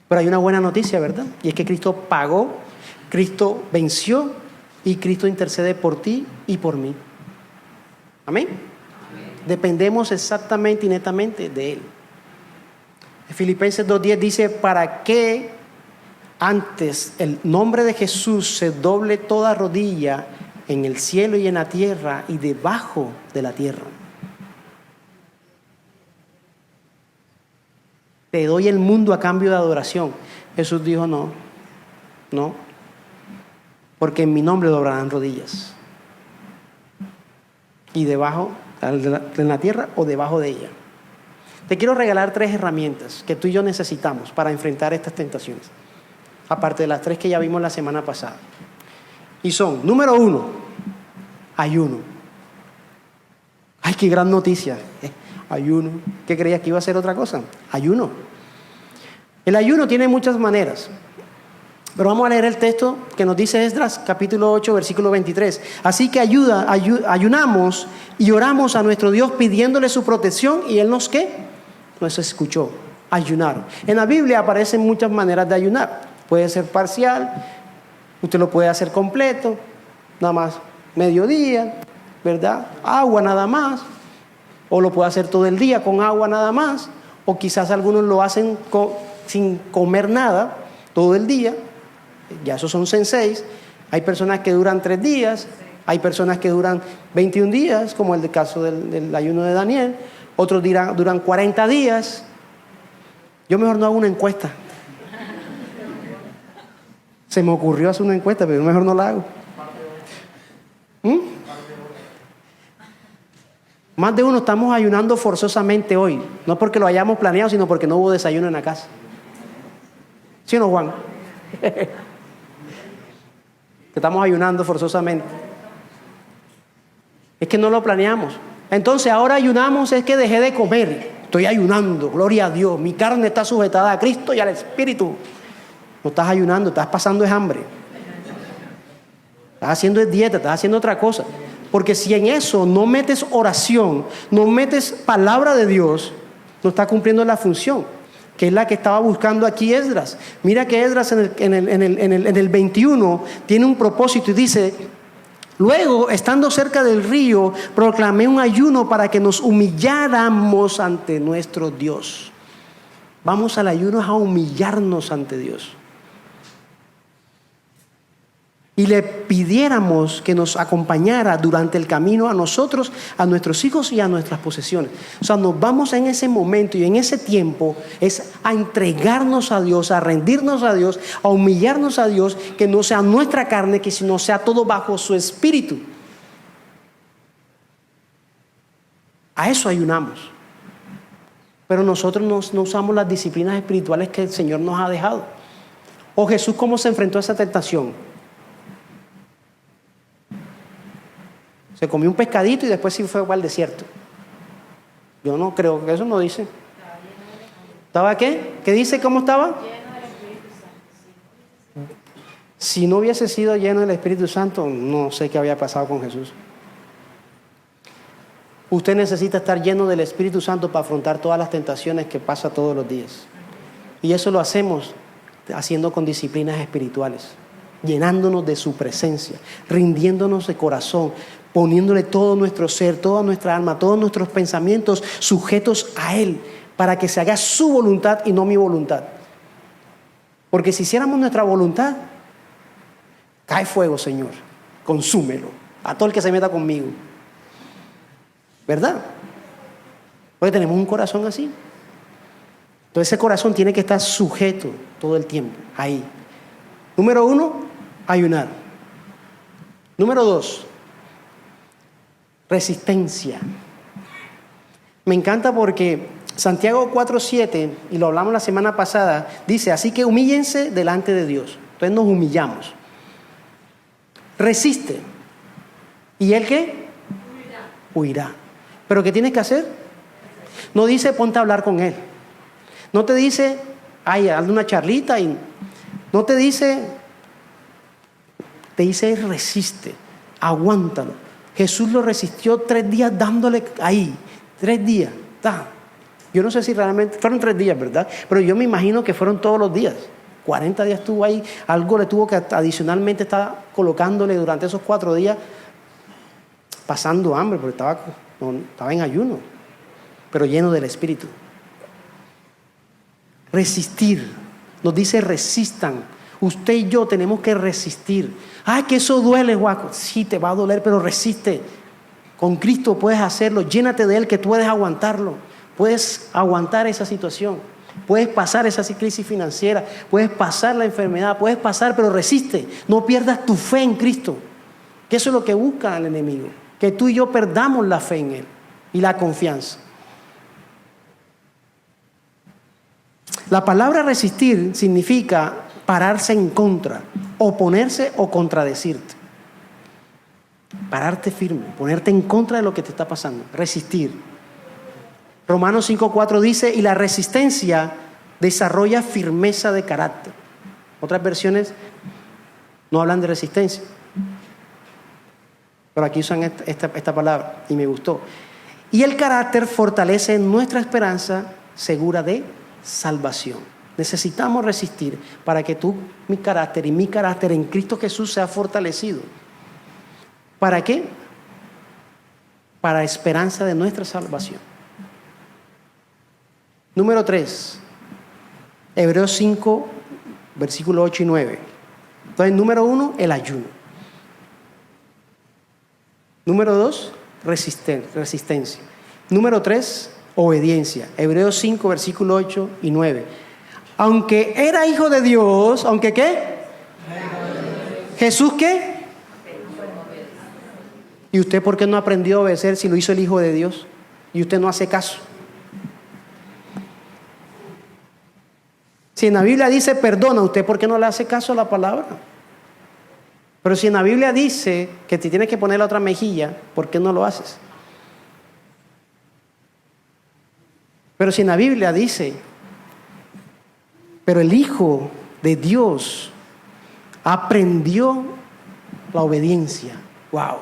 Pero hay una buena noticia, ¿verdad? Y es que Cristo pagó, Cristo venció y Cristo intercede por ti y por mí. Amén. Dependemos exactamente y netamente de Él. Filipenses 2:10 dice: para que antes el nombre de Jesús se doble toda rodilla en el cielo y en la tierra y debajo de la tierra. Te doy el mundo a cambio de adoración. Jesús dijo: no, porque en mi nombre doblarán rodillas. Y debajo, en la tierra o debajo de ella. Te quiero regalar 3 herramientas que tú y yo necesitamos para enfrentar estas tentaciones. Aparte de las 3 que ya vimos la semana pasada. Y son, número 1, ayuno. ¡Ay, qué gran noticia! Ayuno. ¿Qué creías que iba a ser otra cosa? Ayuno. El ayuno tiene muchas maneras. Pero vamos a leer el texto que nos dice Esdras, capítulo 8, versículo 23. Así que ayunamos y oramos a nuestro Dios pidiéndole su protección, y Él nos, ¿qué? Nos escuchó. Ayunaron. En la Biblia aparecen muchas maneras de ayunar. Puede ser parcial, usted lo puede hacer completo, nada más mediodía, ¿verdad? Agua nada más. O lo puede hacer todo el día con agua nada más. O quizás algunos lo hacen sin comer nada todo el día. Ya esos son senseis. Hay personas que duran 3 días. Hay personas que duran 21 días, como el caso del ayuno de Daniel. Otros duran 40 días. Yo mejor no hago una encuesta. Se me ocurrió hacer una encuesta, pero mejor no la hago. Más de uno estamos ayunando forzosamente hoy. No porque lo hayamos planeado, sino porque no hubo desayuno en la casa. ¿Sí o no, Juan? Estamos ayunando forzosamente. Es que no lo planeamos. Entonces ahora ayunamos, es que dejé de comer. Estoy ayunando, gloria a Dios. Mi carne está sujetada a Cristo y al Espíritu. No estás ayunando, estás pasando es hambre. Estás haciendo dieta, estás haciendo otra cosa. Porque si en eso no metes oración, no metes palabra de Dios, no está cumpliendo la función, que es la que estaba buscando aquí Esdras. Mira que Esdras en el 21 tiene un propósito y dice: luego, estando cerca del río, proclamé un ayuno para que nos humilláramos ante nuestro Dios. Vamos al ayuno a humillarnos ante Dios. Y le pidiéramos que nos acompañara durante el camino a nosotros, a nuestros hijos y a nuestras posesiones. O sea, nos vamos en ese momento y en ese tiempo es a entregarnos a Dios, a rendirnos a Dios, a humillarnos a Dios, que no sea nuestra carne, que no sea todo bajo su espíritu. A eso ayunamos. Pero nosotros no usamos las disciplinas espirituales que el Señor nos ha dejado. O Jesús, ¿cómo se enfrentó a esa tentación? Se comió un pescadito y después sí fue al desierto. Yo no creo que eso no dice. ¿Estaba qué? ¿Qué dice? ¿Cómo estaba? Si no hubiese sido lleno del Espíritu Santo, no sé qué había pasado con Jesús. Usted necesita estar lleno del Espíritu Santo para afrontar todas las tentaciones que pasa todos los días. Y eso lo hacemos haciendo con disciplinas espirituales, llenándonos de su presencia, rindiéndonos de corazón, poniéndole todo nuestro ser, toda nuestra alma, todos nuestros pensamientos sujetos a Él, para que se haga su voluntad y no mi voluntad. Porque si hiciéramos nuestra voluntad, cae fuego, Señor, consúmelo, a todo el que se meta conmigo. ¿Verdad? Porque tenemos un corazón así. Entonces ese corazón tiene que estar sujeto todo el tiempo, ahí. Número 1, ayunar. Número 2, resistencia. Me encanta porque Santiago 4:7, y lo hablamos la semana pasada, dice, así que humíllense delante de Dios. Entonces nos humillamos. Resiste. ¿Y Él qué? Huirá. ¿Pero qué tienes que hacer? No dice ponte a hablar con Él. No te dice, ay, hazle una charlita. Y no te dice, te dice resiste, aguántalo. Jesús lo resistió 3 días dándole ahí, 3 días. Yo no sé si realmente, fueron 3 días, ¿verdad? Pero yo me imagino que fueron todos los días. 40 días estuvo ahí, algo le tuvo que adicionalmente estar colocándole durante esos 4 días, pasando hambre, porque estaba en ayuno, pero lleno del Espíritu. Resistir, nos dice resistan. Usted y yo tenemos que resistir. Ay, que eso duele, guaco. Sí, te va a doler, pero resiste. Con Cristo puedes hacerlo, llénate de Él, que tú puedes aguantarlo. Puedes aguantar esa situación, puedes pasar esa crisis financiera, puedes pasar la enfermedad, puedes pasar, pero resiste. No pierdas tu fe en Cristo, que eso es lo que busca el enemigo, que tú y yo perdamos la fe en Él y la confianza. La palabra resistir significa pararse en contra, oponerse o contradecirte. Pararte firme, ponerte en contra de lo que te está pasando, resistir. Romanos 5:4 dice, y la resistencia desarrolla firmeza de carácter. Otras versiones no hablan de resistencia, pero aquí usan esta palabra y me gustó. Y el carácter fortalece nuestra esperanza segura de salvación. Necesitamos resistir para que mi carácter y mi carácter en Cristo Jesús sea fortalecido. ¿Para qué? Para esperanza de nuestra salvación. Número 3, Hebreos 5, versículos 8 y 9. Entonces, número 1, el ayuno. Número 2, resistencia. Número 3, obediencia. Hebreos 5, versículos 8 y 9. Aunque era hijo de Dios, ¿aunque qué? ¿Jesús qué? ¿Y usted por qué no aprendió a obedecer si lo hizo el Hijo de Dios? Y usted no hace caso. Si en la Biblia dice perdona, ¿usted por qué no le hace caso a la palabra? Pero si en la Biblia dice que te tienes que poner la otra mejilla, ¿por qué no lo haces? Pero si en la Biblia dice, pero el Hijo de Dios aprendió la obediencia. ¡Wow!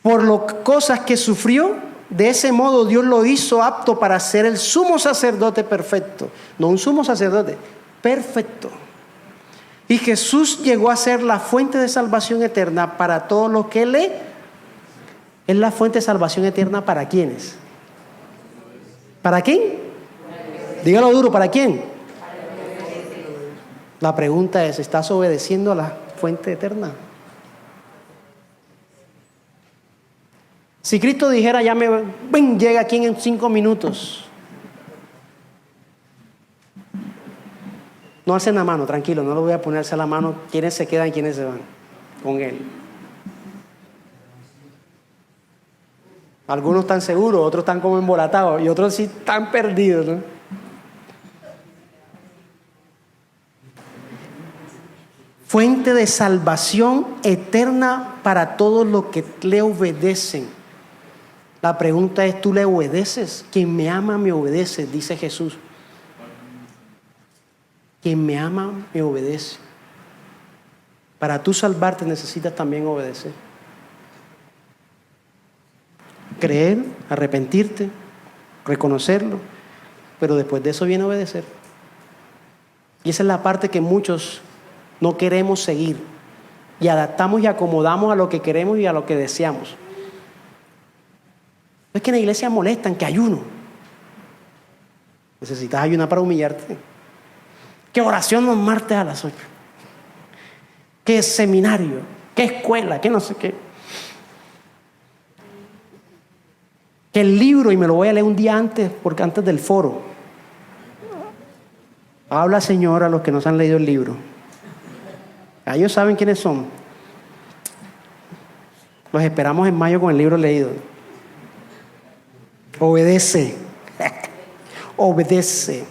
Por las cosas que sufrió, de ese modo Dios lo hizo apto para ser el sumo sacerdote perfecto. No un sumo sacerdote, perfecto. Y Jesús llegó a ser la fuente de salvación eterna para todos los que es la fuente de salvación eterna para ¿quiénes? ¿Para quién? Dígalo duro, ¿para quién? La pregunta es, ¿estás obedeciendo a la fuente eterna? Si Cristo dijera, llega aquí en 5 minutos. No alcen la mano, tranquilo, no lo voy a ponerse a la mano. ¿Quiénes se quedan y quiénes se van con Él? Algunos están seguros, otros están como embolatados y otros sí están perdidos, ¿no? Fuente de salvación eterna para todos los que le obedecen. La pregunta es, ¿tú le obedeces? Quien me ama me obedece, dice Jesús. Quien me ama me obedece. Para tú salvarte necesitas también obedecer. Creer, arrepentirte, reconocerlo, pero después de eso viene obedecer. Y esa es la parte que muchos no queremos seguir. y adaptamos y acomodamos a lo que queremos y a lo que deseamos. No es que en la iglesia molestan que ayuno. Necesitas ayunar para humillarte. Que oración los martes a las 8. Que seminario, que escuela, que no sé qué. Que el libro, y me lo voy a leer un día antes, porque antes del foro. Habla, Señor, a los que no se han leído el libro. Ellos saben quiénes son. Los esperamos en mayo con el libro leído. Obedece. Obedece.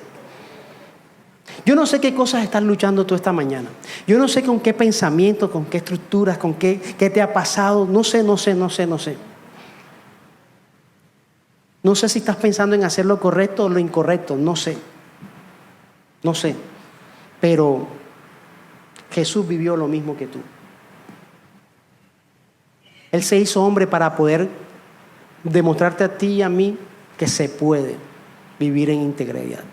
Yo no sé qué cosas estás luchando tú esta mañana. Yo no sé con qué pensamientos, con qué estructuras, con qué te ha pasado. No sé. No sé si estás pensando en hacer lo correcto o lo incorrecto. No sé. Pero Jesús vivió lo mismo que tú. Él se hizo hombre para poder demostrarte a ti y a mí que se puede vivir en integridad.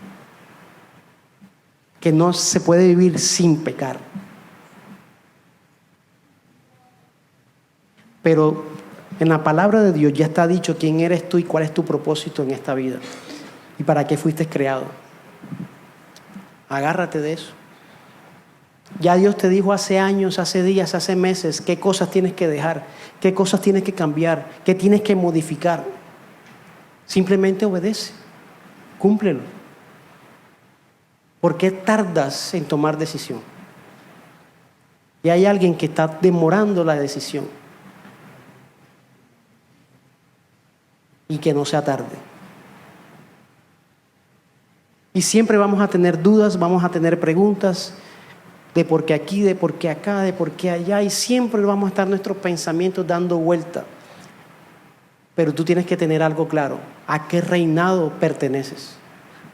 Que no se puede vivir sin pecar. Pero en la palabra de Dios ya está dicho quién eres tú y cuál es tu propósito en esta vida. Y para qué fuiste creado. Agárrate de eso. Ya Dios te dijo hace años, hace días, hace meses qué cosas tienes que dejar, qué cosas tienes que cambiar, qué tienes que modificar. Simplemente obedece, cúmplelo. ¿Por qué tardas en tomar decisión? Y hay alguien que está demorando la decisión. Y que no sea tarde. Y siempre vamos a tener dudas, vamos a tener preguntas de por qué aquí, de por qué acá, de por qué allá. Y siempre vamos a estar nuestros pensamientos dando vuelta. Pero tú tienes que tener algo claro. ¿A qué reinado perteneces?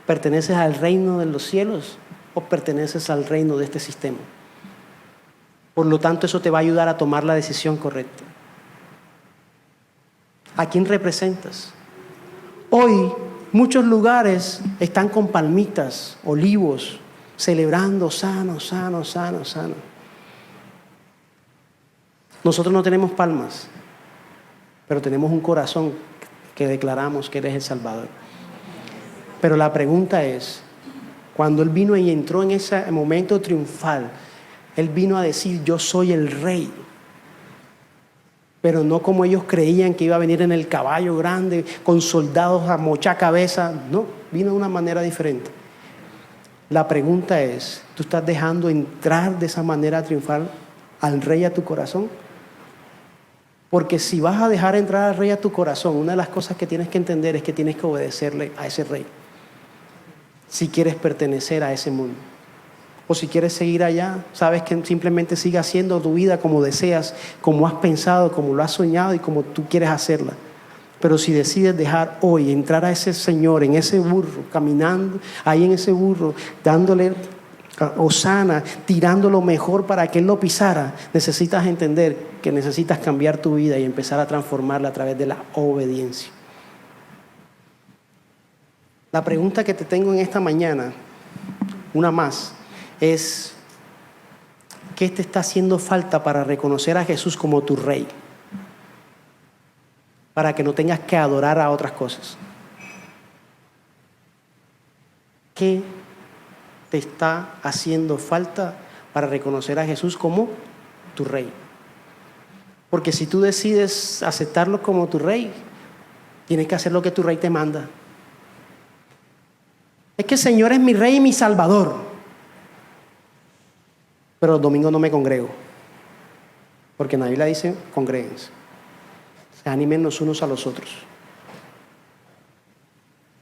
¿Perteneces al reino de los cielos o perteneces al reino de este sistema? Por lo tanto, eso te va a ayudar a tomar la decisión correcta. ¿A quién representas? Hoy, muchos lugares están con palmitas, olivos, celebrando sano. Nosotros no tenemos palmas, pero tenemos un corazón que declaramos que eres el Salvador. Pero la pregunta es, cuando Él vino y entró en ese momento triunfal, Él vino a decir, yo soy el Rey. Pero no como ellos creían que iba a venir en el caballo grande, con soldados a mochar cabeza. No, vino de una manera diferente. La pregunta es, ¿tú estás dejando entrar de esa manera triunfal al Rey a tu corazón? Porque si vas a dejar entrar al Rey a tu corazón, una de las cosas que tienes que entender es que tienes que obedecerle a ese Rey. Si quieres pertenecer a ese mundo. O si quieres seguir allá, sabes que simplemente siga haciendo tu vida como deseas, como has pensado, como lo has soñado y como tú quieres hacerla. Pero si decides dejar hoy, entrar a ese Señor, en ese burro, caminando ahí en ese burro, dándole hosana, tirando lo mejor para que Él lo pisara, necesitas entender que necesitas cambiar tu vida y empezar a transformarla a través de la obediencia. La pregunta que te tengo en esta mañana, una más, es ¿qué te está haciendo falta para reconocer a Jesús como tu Rey? Para que no tengas que adorar a otras cosas. ¿Qué te está haciendo falta para reconocer a Jesús como tu Rey? Porque si tú decides aceptarlo como tu Rey, tienes que hacer lo que tu Rey te manda. Es que el Señor es mi Rey y mi Salvador. Pero los domingos no me congrego. Porque en la Biblia dice, congréguense. Se animen los unos a los otros.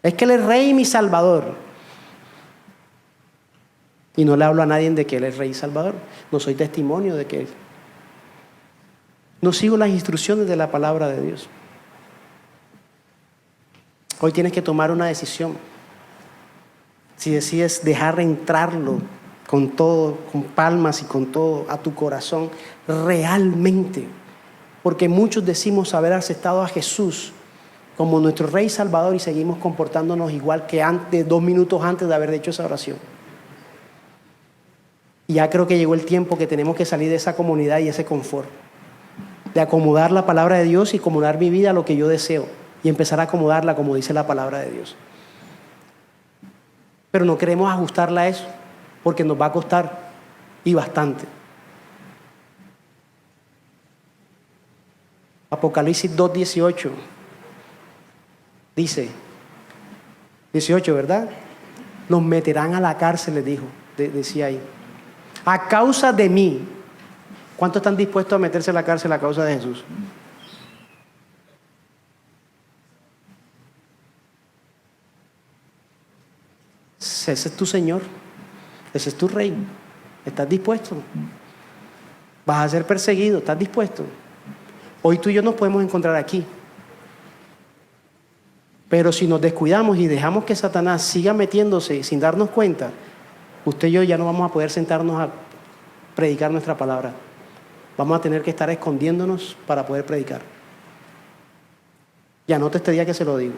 Es que Él es Rey y mi Salvador. Y no le hablo a nadie de que Él es Rey y Salvador. No soy testimonio de que Él. No sigo las instrucciones de la palabra de Dios. Hoy tienes que tomar una decisión. Si decides dejar entrarlo con todo, con palmas y con todo a tu corazón, realmente. Porque muchos decimos haber aceptado a Jesús como nuestro Rey Salvador y seguimos comportándonos igual que antes, 2 minutos antes de haber hecho esa oración. Y ya creo que llegó el tiempo que tenemos que salir de esa comodidad y ese confort, de acomodar la palabra de Dios y acomodar mi vida a lo que yo deseo y empezar a acomodarla como dice la palabra de Dios. Pero no queremos ajustarla a eso porque nos va a costar y bastante. Apocalipsis 2:18 dice, 18, ¿verdad? Los meterán a la cárcel, les dijo, decía ahí. A causa de mí. ¿Cuántos están dispuestos a meterse a la cárcel a causa de Jesús? Ese es tu Señor. Ese es tu Rey. ¿Estás dispuesto? Vas a ser perseguido. ¿Estás dispuesto? Hoy tú y yo nos podemos encontrar aquí. Pero si nos descuidamos y dejamos que Satanás siga metiéndose sin darnos cuenta, usted y yo ya no vamos a poder sentarnos a predicar nuestra palabra. Vamos a tener que estar escondiéndonos para poder predicar. Y anote este día que se lo digo.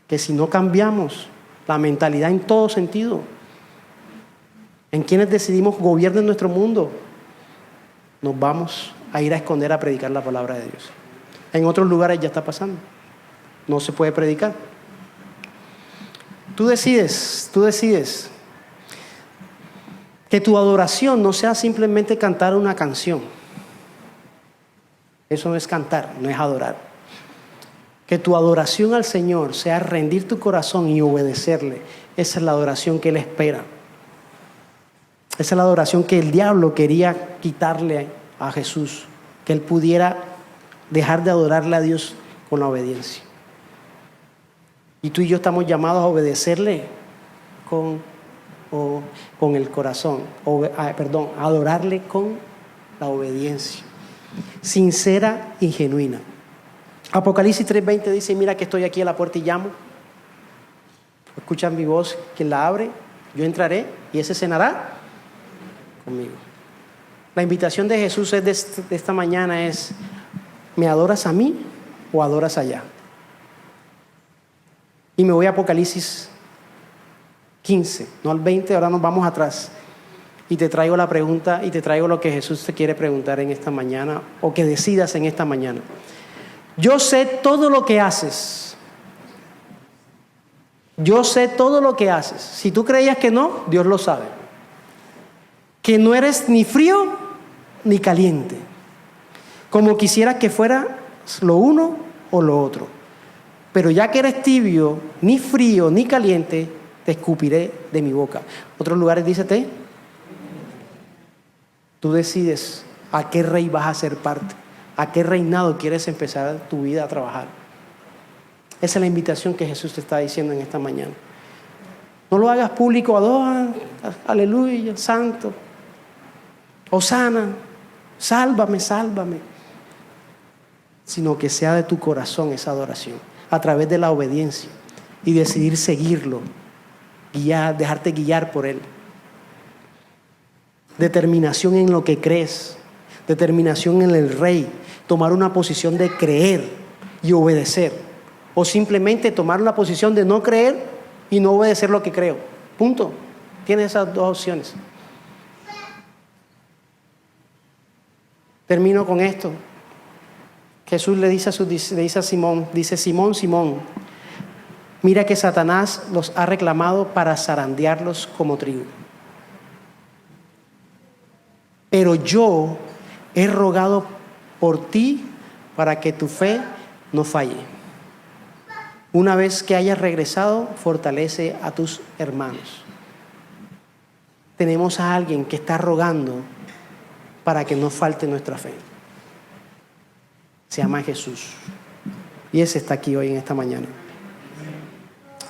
Que si no cambiamos la mentalidad en todo sentido, en quienes decidimos gobiernen nuestro mundo, nos vamos a ir a esconder a predicar la palabra de Dios. En otros lugares ya está pasando. No se puede predicar. Tú decides que tu adoración no sea simplemente cantar una canción. Eso no es cantar, no es adorar. Que tu adoración al Señor sea rendir tu corazón y obedecerle. Esa es la adoración que Él espera. Esa es la adoración que el diablo quería quitarle a Jesús. Que Él pudiera dejar de adorarle a Dios con la obediencia. Y tú y yo estamos llamados a obedecerle con el corazón. A adorarle con la obediencia. Sincera y genuina. Apocalipsis 3:20 dice, mira que estoy aquí a la puerta y llamo. Escuchan mi voz, quien la abre, yo entraré y ese cenará conmigo. La invitación de Jesús de esta mañana es, ¿me adoras a mí o adoras allá? Y me voy a Apocalipsis 15, no al 20, ahora nos vamos atrás. Y te traigo la pregunta y te traigo lo que Jesús te quiere preguntar en esta mañana o que decidas en esta mañana. Yo sé todo lo que haces. Yo sé todo lo que haces. Si tú creías que no, Dios lo sabe. Que no eres ni frío ni caliente. Como quisieras que fuera lo uno o lo otro. Pero ya que eres tibio, ni frío ni caliente, te escupiré de mi boca. Otros lugares dícete, tú decides a qué rey vas a ser parte. ¿A qué reinado quieres empezar tu vida a trabajar? Esa es la invitación que Jesús te está diciendo en esta mañana. No lo hagas público, adora, aleluya, santo, hosana, sálvame, sálvame. Sino que sea de tu corazón esa adoración, a través de la obediencia y decidir seguirlo, dejarte guiar por Él. Determinación en lo que crees, determinación en el Rey. Tomar una posición de creer y obedecer. O simplemente tomar una posición de no creer y no obedecer lo que creo. Punto. Tienes esas dos opciones. Termino con esto. Jesús le dice a Simón, dice, Simón, Simón, mira que Satanás los ha reclamado para zarandearlos como trigo. Pero yo he rogado por ti para que tu fe no falle. Una vez que hayas regresado, fortalece a tus hermanos. Tenemos a alguien que está rogando para que no falte nuestra fe. Se llama Jesús. Y ese está aquí hoy en esta mañana.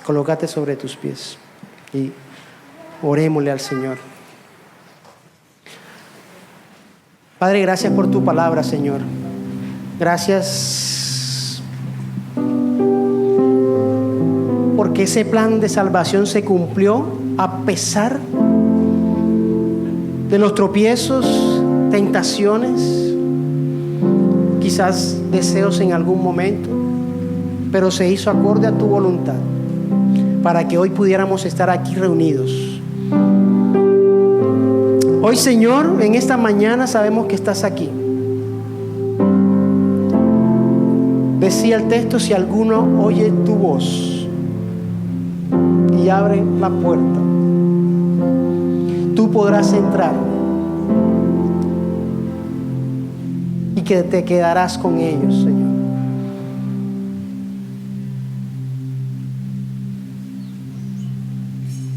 Colócate sobre tus pies y orémosle al Señor. Padre, gracias por tu palabra, Señor. Gracias porque ese plan de salvación se cumplió a pesar de los tropiezos, tentaciones, quizás deseos en algún momento, pero se hizo acorde a tu voluntad para que hoy pudiéramos estar aquí reunidos Hoy, Señor, en esta mañana sabemos que estás aquí. Decía el texto: si alguno oye tu voz y abre la puerta, tú podrás entrar y que te quedarás con ellos, Señor.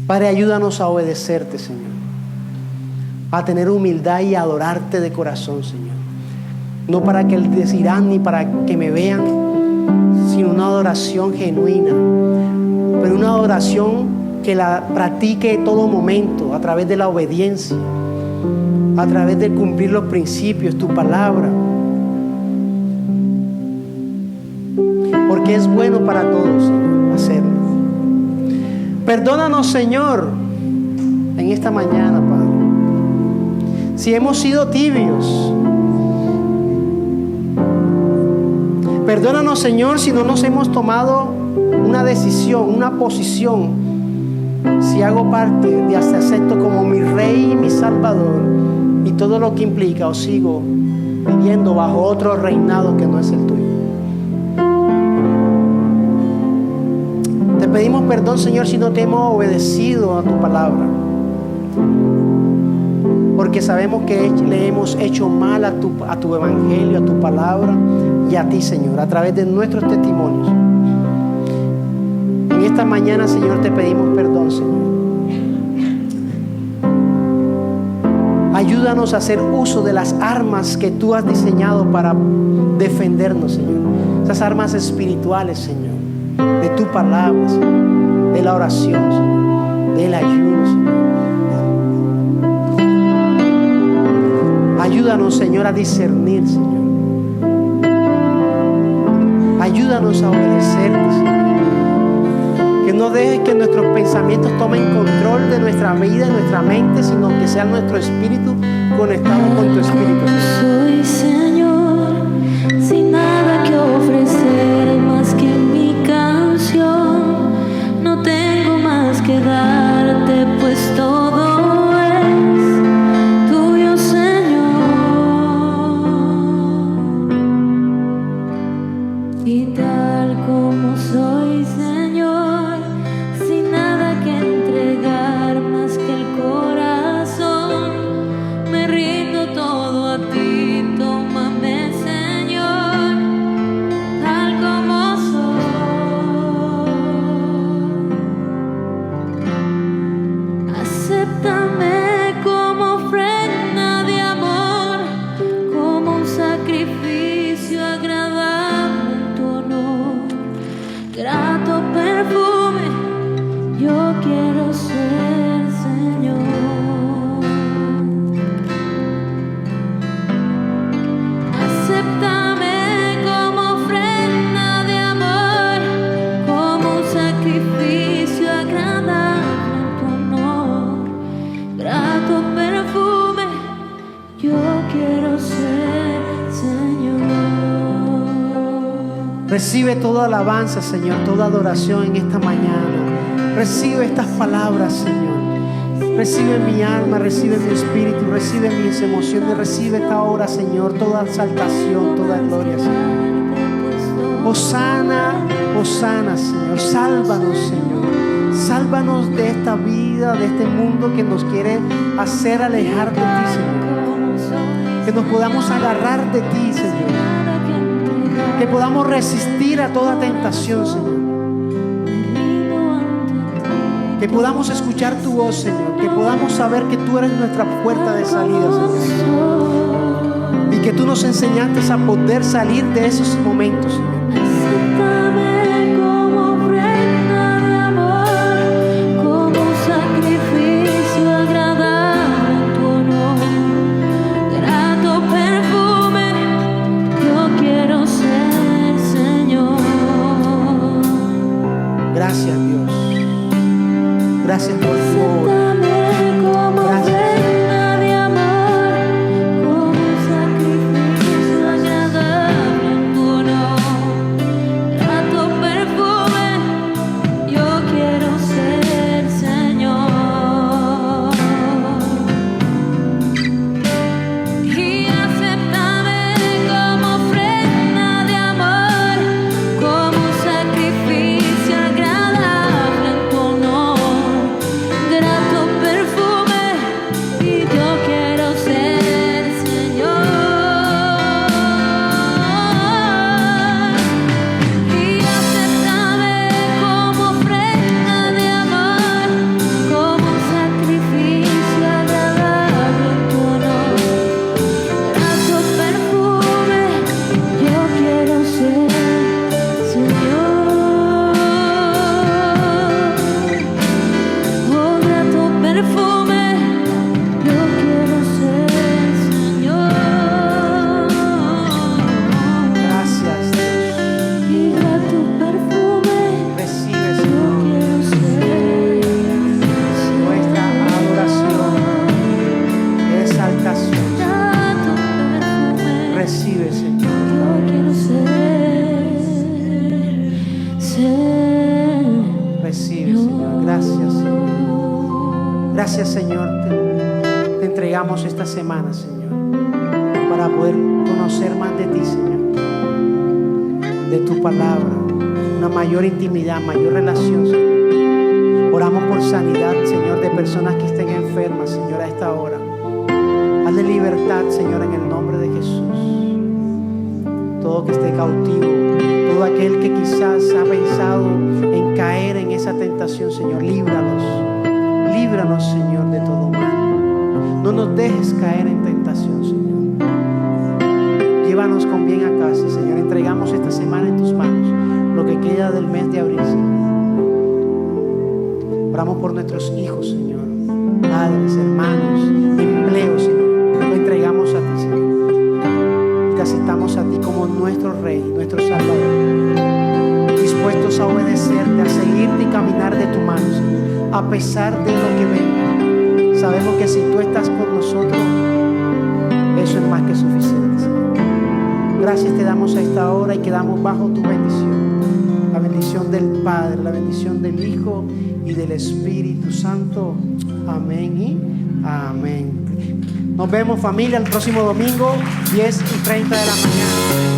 Padre, ayúdanos a obedecerte, Señor, a tener humildad y adorarte de corazón, Señor. No para que el dirán ni para que me vean, sino una adoración genuina, pero una adoración que la practique en todo momento, a través de la obediencia, a través de cumplir los principios, tu palabra. Porque es bueno para todos, Señor, hacerlo. Perdónanos, Señor, en esta mañana, Padre, si hemos sido tibios. Perdónanos, Señor, si no nos hemos tomado una decisión, una posición. Si hago parte de este acepto como mi Rey y mi Salvador y todo lo que implica, o sigo viviendo bajo otro reinado que no es el tuyo. Te pedimos perdón, Señor, si no te hemos obedecido a tu palabra, porque sabemos que le hemos hecho mal a tu evangelio, a tu palabra y a ti, Señor, a través de nuestros testimonios. En esta mañana, Señor, te pedimos perdón, Señor. Ayúdanos a hacer uso de las armas que tú has diseñado para defendernos, Señor. Esas armas espirituales, Señor, de tu palabra, Señor, de la oración, Señor, del ayuno, Señor. Ayúdanos, Señor, a discernir, Señor. Ayúdanos a obedecerte, Señor. Que no dejes que nuestros pensamientos tomen control de nuestra vida y nuestra mente, sino que sea nuestro espíritu conectado con tu espíritu, Señor. Soy, Señor, sin nada que ofrecer más que mi canción. No tengo más que darte, pues todo es tuyo, Señor. Y tal como soy, Señor, sin nada que entregar más que el corazón, me rindo todo a ti. Tómame, Señor, tal como soy. Acéptame como ofrenda de amor, como un sacrificio agradable en tu honor. Grato perfume yo quiero ser, Señor. Acéptame como ofrenda de amor, como un sacrificio agradable en tu honor. Grato perfume yo quiero ser, Señor. Recibe toda alabanza, Señor, toda adoración en esta mañana. Recibe estas palabras, Señor. Recibe mi alma, recibe mi espíritu, recibe mis emociones, recibe esta hora, Señor, toda exaltación, toda gloria, Señor. Hosana, hosana, Señor. Sálvanos, Señor. Sálvanos de esta vida, de este mundo que nos quiere hacer alejar de ti, Señor. Que nos podamos agarrar de ti, Señor. Que podamos resistir a toda tentación, Señor. Que podamos escuchar tu voz, Señor. Que podamos saber que tú eres nuestra puerta de salida, Señor. Y que tú nos enseñaste a poder salir de esos momentos, Señor. Acéptame como ofrenda de amor, como un sacrificio agradable en tu honor. Grato perfume yo quiero ser, Señor. Gracias, Dios. Gracias por tu obra. Acéptame como ofrenda de amor, como un sacrificio agradable en tu honor. gracias, Señor, te entregamos esta semana, Señor, para poder conocer más de ti, Señor, de tu palabra, una mayor intimidad, mayor relación, Señor. Oramos por sanidad, Señor, de personas que estén enfermas, Señor, a esta hora. Hazle libertad, Señor, en el nombre de Jesús. Todo que esté cautivo, todo aquel que quizás ha pensado en caer en esa tentación, Señor, líbranos. Líbranos, Señor, de todo mal. No nos dejes caer en tentación, Señor. Llévanos con bien a casa, Señor. Entregamos esta semana en tus manos, lo que queda del mes de abril, Señor. Oramos por nuestros hijos, Señor, padres, hermanos, empleos, Señor. Lo entregamos a ti, Señor. Te aceptamos a ti como nuestro Rey, nuestro Salvador, dispuestos a obedecerte, a seguirte y caminar de tu mano, Señor, a pesar de lo que venga. Sabemos que si tú estás con nosotros, eso es más que suficiente, Señor. Gracias te damos a esta hora y quedamos bajo tu bendición. La bendición del Padre, la bendición del Hijo y del Espíritu Santo. Amén y amén. Nos vemos, familia, el próximo domingo, 10:30 de la mañana.